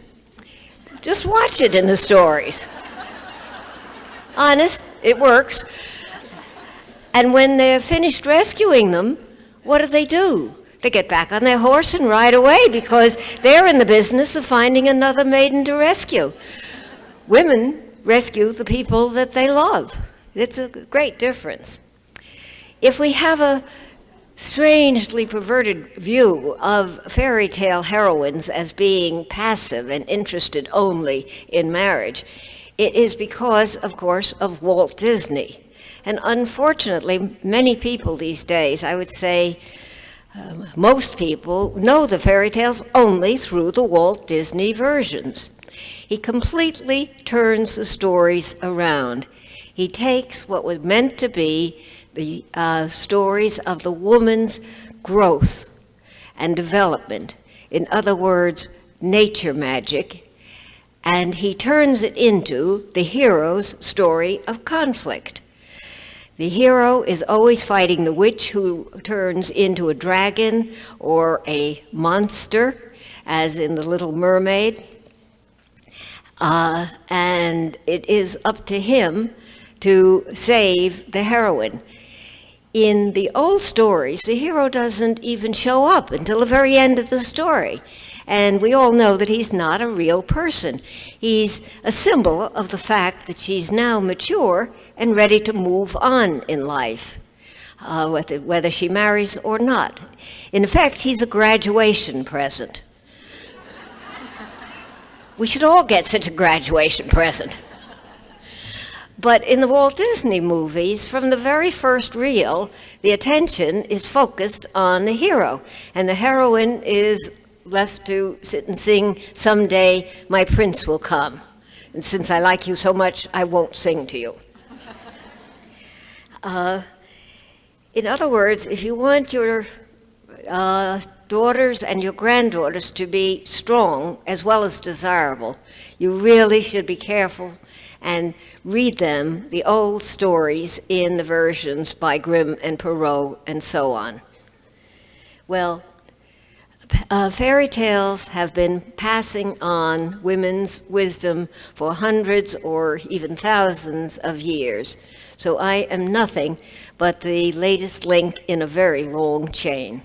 Just watch it in the stories. Honest, it works. And when they're finished rescuing them, what do? They get back on their horse and ride away because they're in the business of finding another maiden to rescue. Women rescue the people that they love. It's a great difference. If we have a strangely perverted view of fairy tale heroines as being passive and interested only in marriage, it is because, of course, of Walt Disney. And unfortunately, many people these days, I would say most people, know the fairy tales only through the Walt Disney versions. He completely turns the stories around. He takes what was meant to be the stories of the woman's growth and development, in other words, nature magic, and he turns it into the hero's story of conflict. The hero is always fighting the witch who turns into a dragon or a monster, as in The Little Mermaid, and it is up to him to save the heroine. In the old stories, the hero doesn't even show up until the very end of the story. And we all know that he's not a real person. He's a symbol of the fact that she's now mature and ready to move on in life, whether she marries or not. In effect, he's a graduation present. We should all get such a graduation present. But in the Walt Disney movies, from the very first reel, the attention is focused on the hero, and the heroine is left to sit and sing, "Someday my prince will come. And since I like you so much, I won't sing to you." In other words, if you want your daughters and your granddaughters to be strong as well as desirable, you really should be careful and read them the old stories in the versions by Grimm and Perrault and so on. Well, fairy tales have been passing on women's wisdom for hundreds or even thousands of years. So I am nothing but the latest link in a very long chain.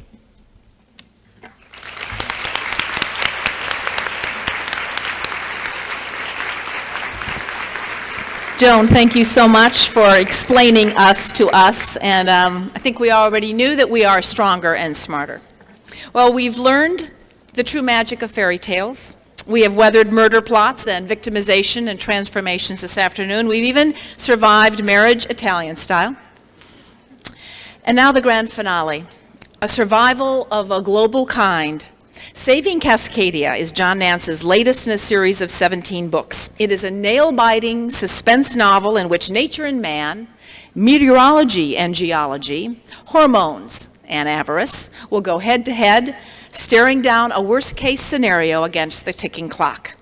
Joan, thank you so much for explaining us to us, and I think we already knew that we are stronger and smarter. Well, we've learned the true magic of fairy tales. We have weathered murder plots and victimization and transformations this afternoon. We've even survived marriage Italian style. And now the grand finale, a survival of a global kind. Saving Cascadia is John Nance's latest in a series of 17 books. It is a nail-biting suspense novel in which nature and man, meteorology and geology, hormones and avarice will go head-to-head, staring down a worst-case scenario against the ticking clock.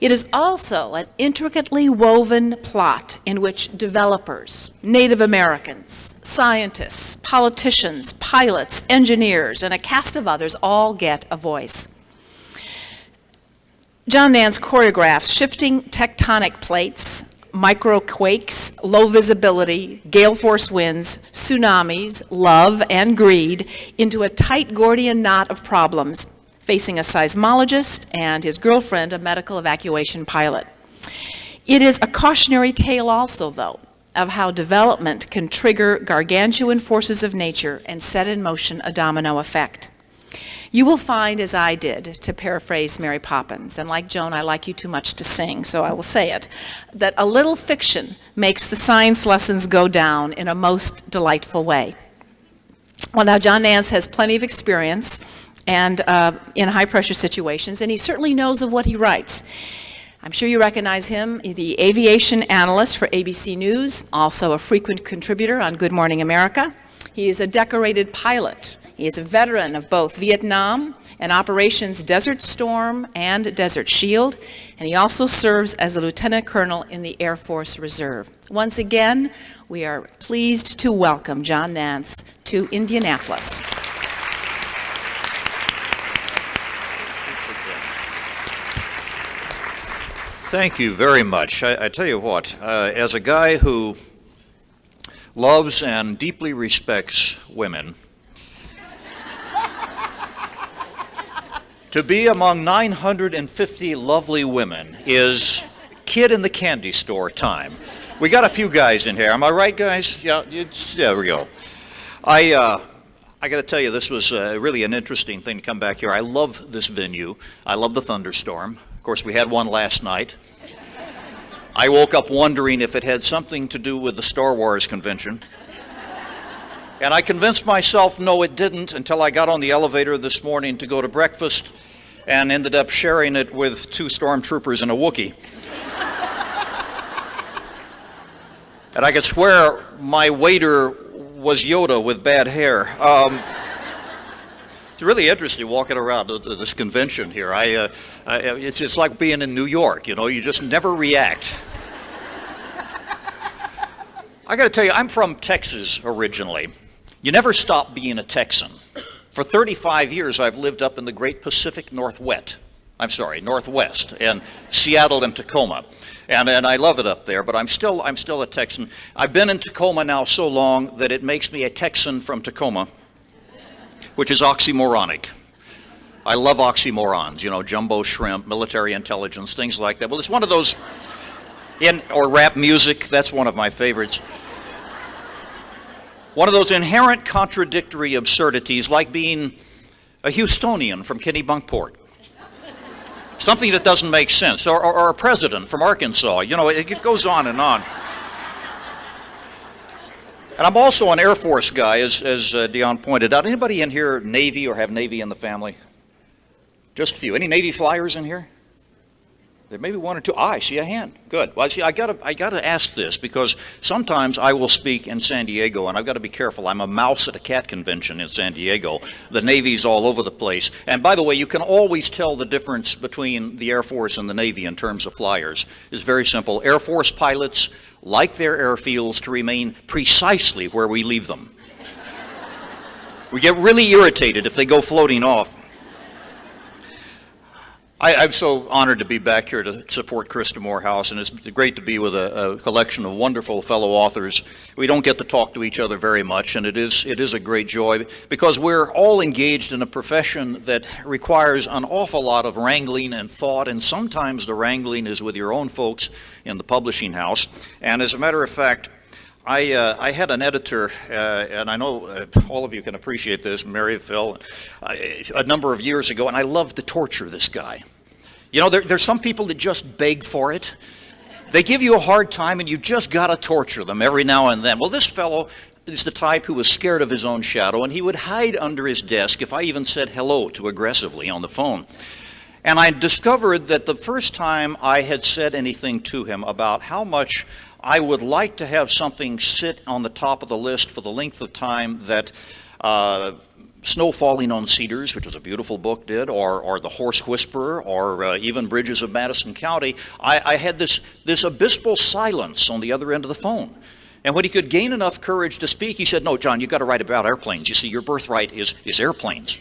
It is also an intricately woven plot in which developers, Native Americans, scientists, politicians, pilots, engineers, and a cast of others all get a voice. John Nance choreographs shifting tectonic plates, microquakes, low visibility, gale force winds, tsunamis, love, and greed into a tight Gordian knot of problems facing a seismologist and his girlfriend, a medical evacuation pilot. It is a cautionary tale also, though, of how development can trigger gargantuan forces of nature and set in motion a domino effect. You will find, as I did, to paraphrase Mary Poppins, and like Joan, I like you too much to sing, so I will say it, that a little fiction makes the science lessons go down in a most delightful way. Well, now, John Nance has plenty of experience and in high-pressure situations, and he certainly knows of what he writes. I'm sure you recognize him, the aviation analyst for ABC News, also a frequent contributor on Good Morning America. He is a decorated pilot. He is a veteran of both Vietnam and Operations Desert Storm and Desert Shield, and he also serves as a lieutenant colonel in the Air Force Reserve. Once again, we are pleased to welcome John Nance to Indianapolis. Thank you very much. I tell you what, as a guy who loves and deeply respects women, to be among 950 lovely women is kid in the candy store time. We got a few guys in here. Am I right, guys? Yeah, there we go. I got to tell you, this was really an interesting thing to come back here. I love this venue. I love the thunderstorm. Of course, we had one last night. I woke up wondering if it had something to do with the Star Wars convention. And I convinced myself, no, it didn't, until I got on the elevator this morning to go to breakfast and ended up sharing it with 2 stormtroopers and a Wookiee. And I could swear my waiter was Yoda with bad hair. It's really interesting walking around this convention here. It's like being in New York, you know, you just never react. I got to tell you, I'm from Texas originally. You never stop being a Texan. For 35 years, I've lived up in the great Pacific Northwest, and Seattle and Tacoma. And I love it up there, but I'm still a Texan. I've been in Tacoma now so long that it makes me a Texan from Tacoma, which is oxymoronic. I love oxymorons, you know, jumbo shrimp, military intelligence, things like that. Well, it's one of those, or rap music, that's one of my favorites. One of those inherent contradictory absurdities, like being a Houstonian from Kennebunkport. Something that doesn't make sense, or a president from Arkansas. You know, it goes on and on. And I'm also an Air Force guy, as Dion pointed out. Anybody in here Navy or have Navy in the family? Just a few. Any Navy flyers in here? There may be one or two. I see a hand. Good. Well, see, I gotta ask this because sometimes I will speak in San Diego, and I've got to be careful. I'm a mouse at a cat convention in San Diego. The Navy's all over the place. And by the way, you can always tell the difference between the Air Force and the Navy in terms of flyers. It's very simple. Air Force pilots like their airfields to remain precisely where we leave them. We get really irritated if they go floating off. I'm so honored to be back here to support Christamore House, and it's great to be with a collection of wonderful fellow authors. We don't get to talk to each other very much, and it is a great joy because we're all engaged in a profession that requires an awful lot of wrangling and thought, and sometimes the wrangling is with your own folks in the publishing house. And as a matter of fact, I had an editor, and I know all of you can appreciate this, Mary, Phil, a number of years ago, and I loved to torture this guy. You know, there's some people that just beg for it. They give you a hard time, and you just got to torture them every now and then. Well, this fellow is the type who was scared of his own shadow, and he would hide under his desk if I even said hello too aggressively on the phone. And I discovered that the first time I had said anything to him about how much I would like to have something sit on the top of the list for the length of time that Snow Falling on Cedars, which was a beautiful book, did, or The Horse Whisperer, or even Bridges of Madison County, I had this abysmal silence on the other end of the phone. And when he could gain enough courage to speak, he said, "No, John, you've got to write about airplanes. You see, your birthright is airplanes."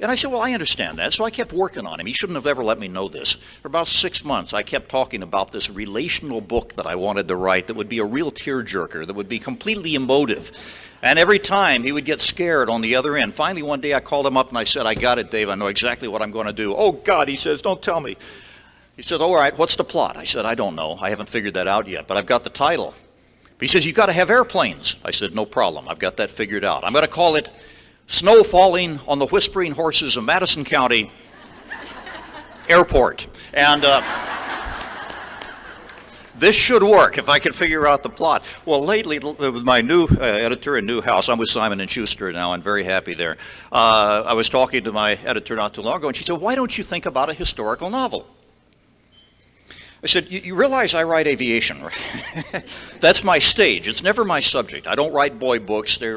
And I said, well, I understand that. So I kept working on him. He shouldn't have ever let me know this. For about 6 months, I kept talking about this relational book that I wanted to write that would be a real tearjerker, that would be completely emotive. And every time he would get scared on the other end. Finally, one day I called him up and I said, "I got it, Dave. I know exactly what I'm going to do." "Oh, God," he says, "don't tell me." He said, "All right, what's the plot?" I said, "I don't know. I haven't figured that out yet, but I've got the title." He says, "You've got to have airplanes." I said, "No problem. I've got that figured out. I'm going to call it Snow Falling on the Whispering Horses of Madison County Airport." And this should work if I could figure out the plot. Well, lately, with my new editor and new house, I'm with Simon & Schuster now. I'm very happy there. I was talking to my editor not too long ago, and she said, "Why don't you think about a historical novel?" I said, you realize I write aviation, right? That's my stage. It's never my subject. I don't write boy books. They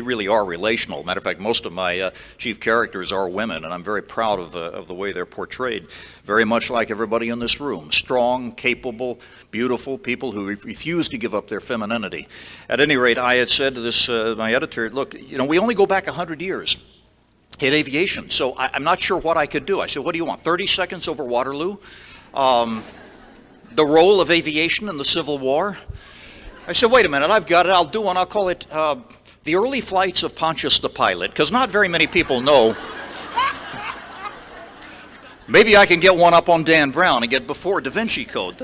really are relational. Matter of fact, most of my chief characters are women, and I'm very proud of the way they're portrayed. Very much like everybody in this room. Strong, capable, beautiful people who refuse to give up their femininity. At any rate, I had said to this, my editor, "Look, you know, we only go back 100 years in aviation, so I'm not sure what I could do." I said, "What do you want, 30 seconds over Waterloo? The role of aviation in the Civil War?" I said, "Wait a minute, I've got it. I'll do one. I'll call it The Early Flights of Pontius the Pilot," because not very many people know Maybe I can get one up on Dan Brown and get before Da Vinci Code.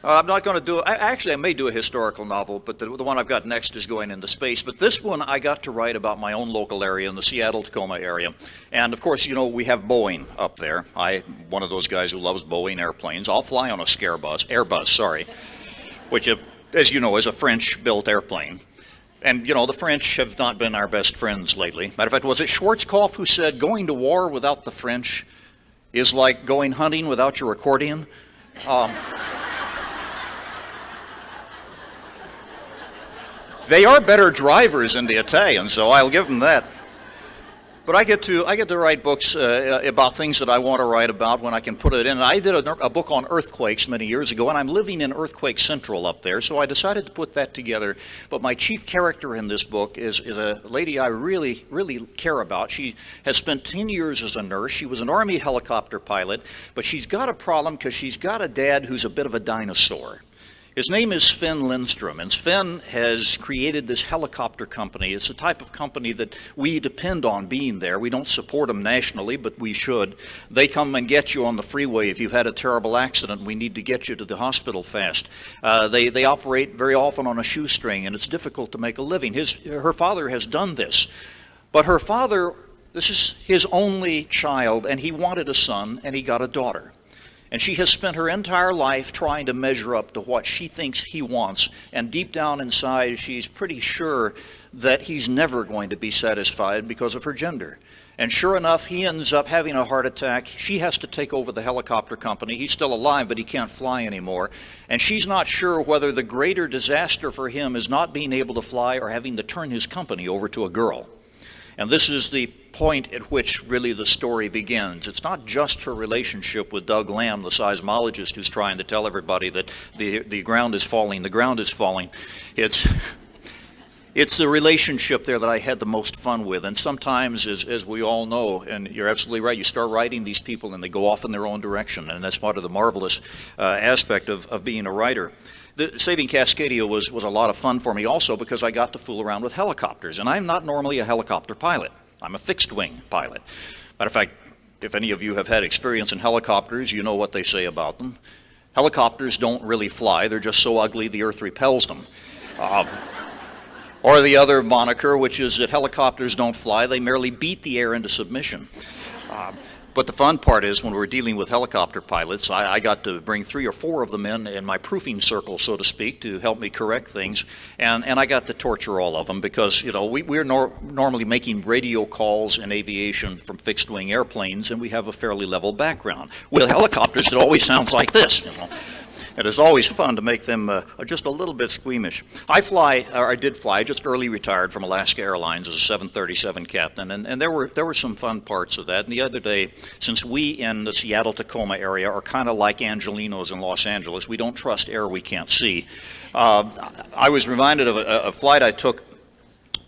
I'm not going to do it. Actually, I may do a historical novel, but the one I've got next is going into space. But this one, I got to write about my own local area in the Seattle-Tacoma area. And of course, you know, we have Boeing up there. I'm one of those guys who loves Boeing airplanes. I'll fly on a Airbus, which, as you know, is a French-built airplane. And, you know, the French have not been our best friends lately. Matter of fact, was it Schwarzkopf who said, going to war without the French is like going hunting without your accordion? They are better drivers than the Italians, so I'll give them that. But I get to write books about things that I want to write about when I can put it in. And I did a book on earthquakes many years ago, and I'm living in Earthquake Central up there, so I decided to put that together. But my chief character in this book is a lady I really, really care about. She has spent 10 years as a nurse. She was an Army helicopter pilot, but she's got a problem because she's got a dad who's a bit of a dinosaur. His name is Sven Lindstrom, and Sven has created this helicopter company. It's the type of company that we depend on being there. We don't support them nationally, but we should. They come and get you on the freeway if you've had a terrible accident. We need to get you to the hospital fast. They operate very often on a shoestring, and it's difficult to make a living. Her father has done this, but her father, this is his only child, and he wanted a son, and he got a daughter. And she has spent her entire life trying to measure up to what she thinks he wants. And deep down inside, she's pretty sure that he's never going to be satisfied because of her gender. And sure enough, he ends up having a heart attack. She has to take over the helicopter company. He's still alive, but he can't fly anymore. And she's not sure whether the greater disaster for him is not being able to fly or having to turn his company over to a girl. And this is the point at which really the story begins. It's not just her relationship with Doug Lamb, the seismologist who's trying to tell everybody that the ground is falling, the ground is falling. It's the relationship there that I had the most fun with. And sometimes, as we all know, and you're absolutely right, you start writing these people and they go off in their own direction. And that's part of the marvelous aspect of being a writer. Saving Cascadia was a lot of fun for me also because I got to fool around with helicopters. And I'm not normally a helicopter pilot. I'm a fixed-wing pilot. Matter of fact, if any of you have had experience in helicopters, you know what they say about them. Helicopters don't really fly. They're just so ugly the earth repels them. Or the other moniker, which is that helicopters don't fly. They merely beat the air into submission. But the fun part is when we're dealing with helicopter pilots, I got to bring 3 or 4 of them in my proofing circle, so to speak, to help me correct things. And I got to torture all of them because, you know, we're normally making radio calls in aviation from fixed-wing airplanes, and we have a fairly level background. With helicopters, it always sounds like this, you know. It is always fun to make them just a little bit squeamish. I did fly, just early retired from Alaska Airlines as a 737 captain, and there were some fun parts of that. And the other day, since we in the Seattle-Tacoma area are kind of like Angelinos in Los Angeles, we don't trust air we can't see. I was reminded of a flight I took.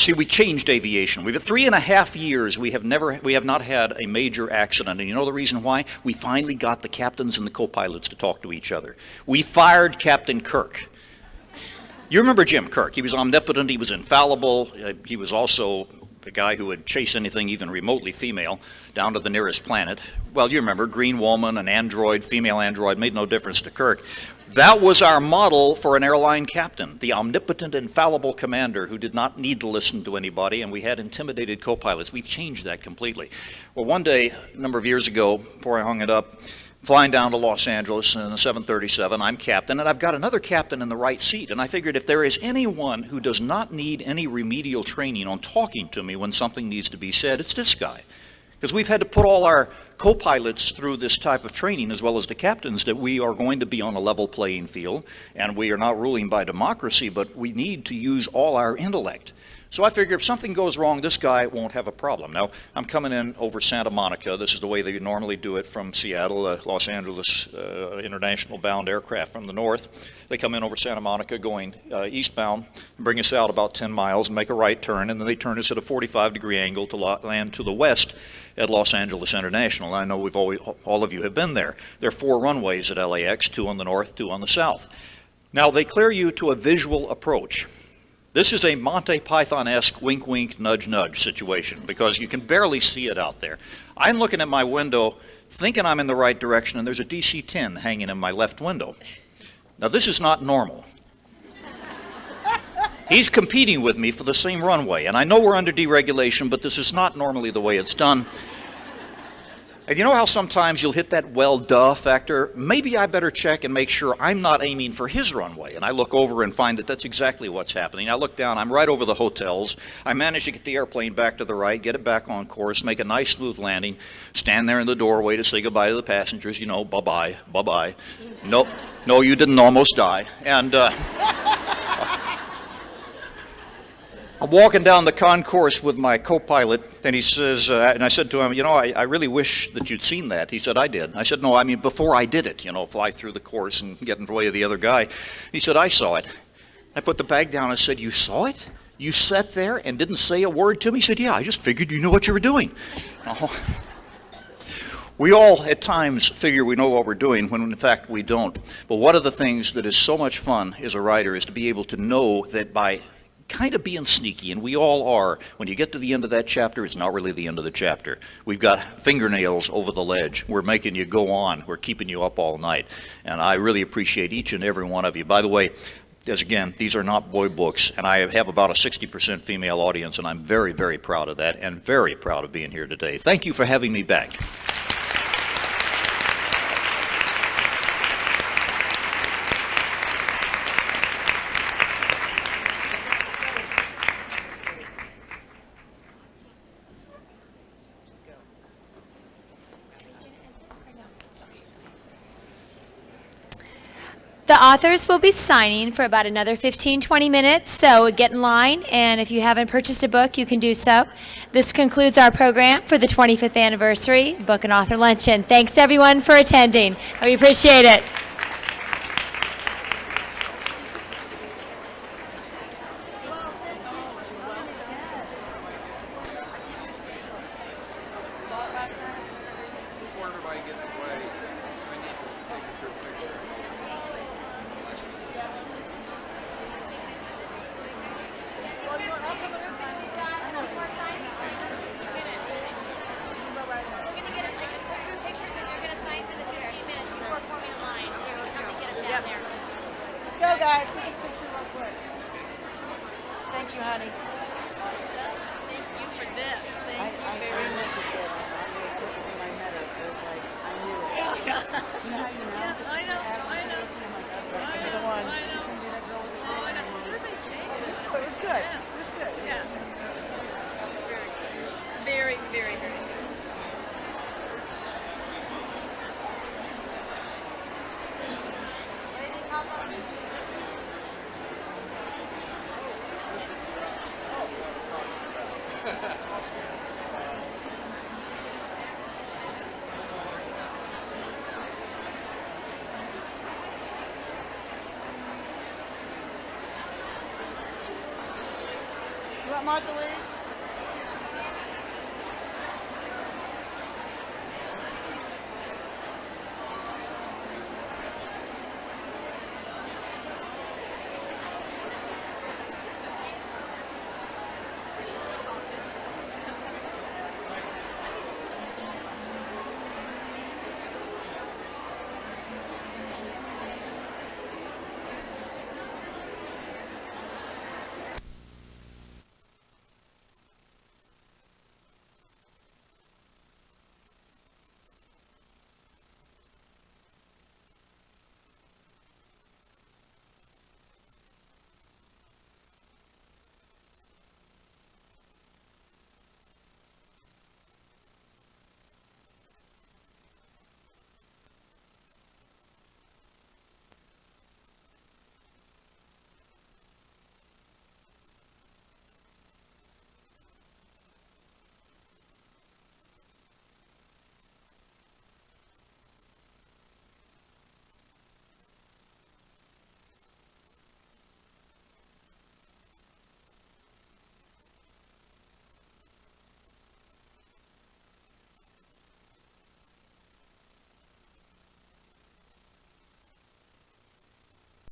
See, we changed aviation. We've had 3.5 years. We have not had a major accident. And you know the reason why? We finally got the captains and the co-pilots to talk to each other. We fired Captain Kirk. You remember Jim Kirk. He was omnipotent. He was infallible. He was also the guy who would chase anything even remotely female down to the nearest planet. Well, you remember, green woman, an android, female android, made no difference to Kirk. That was our model for an airline captain, the omnipotent, infallible commander who did not need to listen to anybody, and we had intimidated co-pilots. We've changed that completely. Well, one day, a number of years ago, before I hung it up, flying down to Los Angeles in a 737, I'm captain, and I've got another captain in the right seat, and I figured if there is anyone who does not need any remedial training on talking to me when something needs to be said, it's this guy. Because we've had to put all our co-pilots through this type of training, as well as the captains, that we are going to be on a level playing field, and we are not ruling by democracy, but we need to use all our intellect. So I figure if something goes wrong, this guy won't have a problem. Now, I'm coming in over Santa Monica. This is the way they normally do it from Seattle, Los Angeles international bound aircraft from the north. They come in over Santa Monica going eastbound, bring us out about 10 miles and make a right turn, and then they turn us at a 45-degree angle to land to the west at Los Angeles International. I know all of you have been there. There are 4 runways at LAX, 2 on the north, 2 on the south. Now, they clear you to a visual approach. This is a Monty Python-esque wink wink nudge nudge situation because you can barely see it out there. I'm looking at my window thinking I'm in the right direction, and there's a DC-10 hanging in my left window. Now this is not normal. He's competing with me for the same runway, and I know we're under deregulation, but this is not normally the way it's done. And you know how sometimes you'll hit that well duh factor? Maybe I better check and make sure I'm not aiming for his runway. And I look over and find that that's exactly what's happening. I look down, I'm right over the hotels. I manage to get the airplane back to the right, get it back on course, make a nice smooth landing, stand there in the doorway to say goodbye to the passengers, you know, bye-bye, bye-bye. Nope, no, you didn't almost die. And I'm walking down the concourse with my co-pilot, and he says, and I said to him, you know, I really wish that you'd seen that. He said, I did. I said, no, I mean, before I did it, you know, fly through the course and get in the way of the other guy. He said, I saw it. I put the bag down and said, you saw it? You sat there and didn't say a word to me? He said, yeah, I just figured you knew what you were doing. We all, at times, figure we know what we're doing when, in fact, we don't. But one of the things that is so much fun as a writer is to be able to know that by kind of being sneaky, and we all are, when you get to the end of that chapter, it's not really the end of the chapter. We've got fingernails over the ledge. We're making you go on. We're keeping you up all night. And I really appreciate each and every one of you. By the way, as again, these are not boy books, and I have about a 60% female audience, and I'm very, very proud of that, and very proud of being here today. Thank you for having me back. The authors will be signing for about another 15-20 minutes, so get in line, and if you haven't purchased a book, you can do so. This concludes our program for the 25th anniversary Book and Author Luncheon. Thanks everyone for attending. We appreciate it. You want Martha Lee?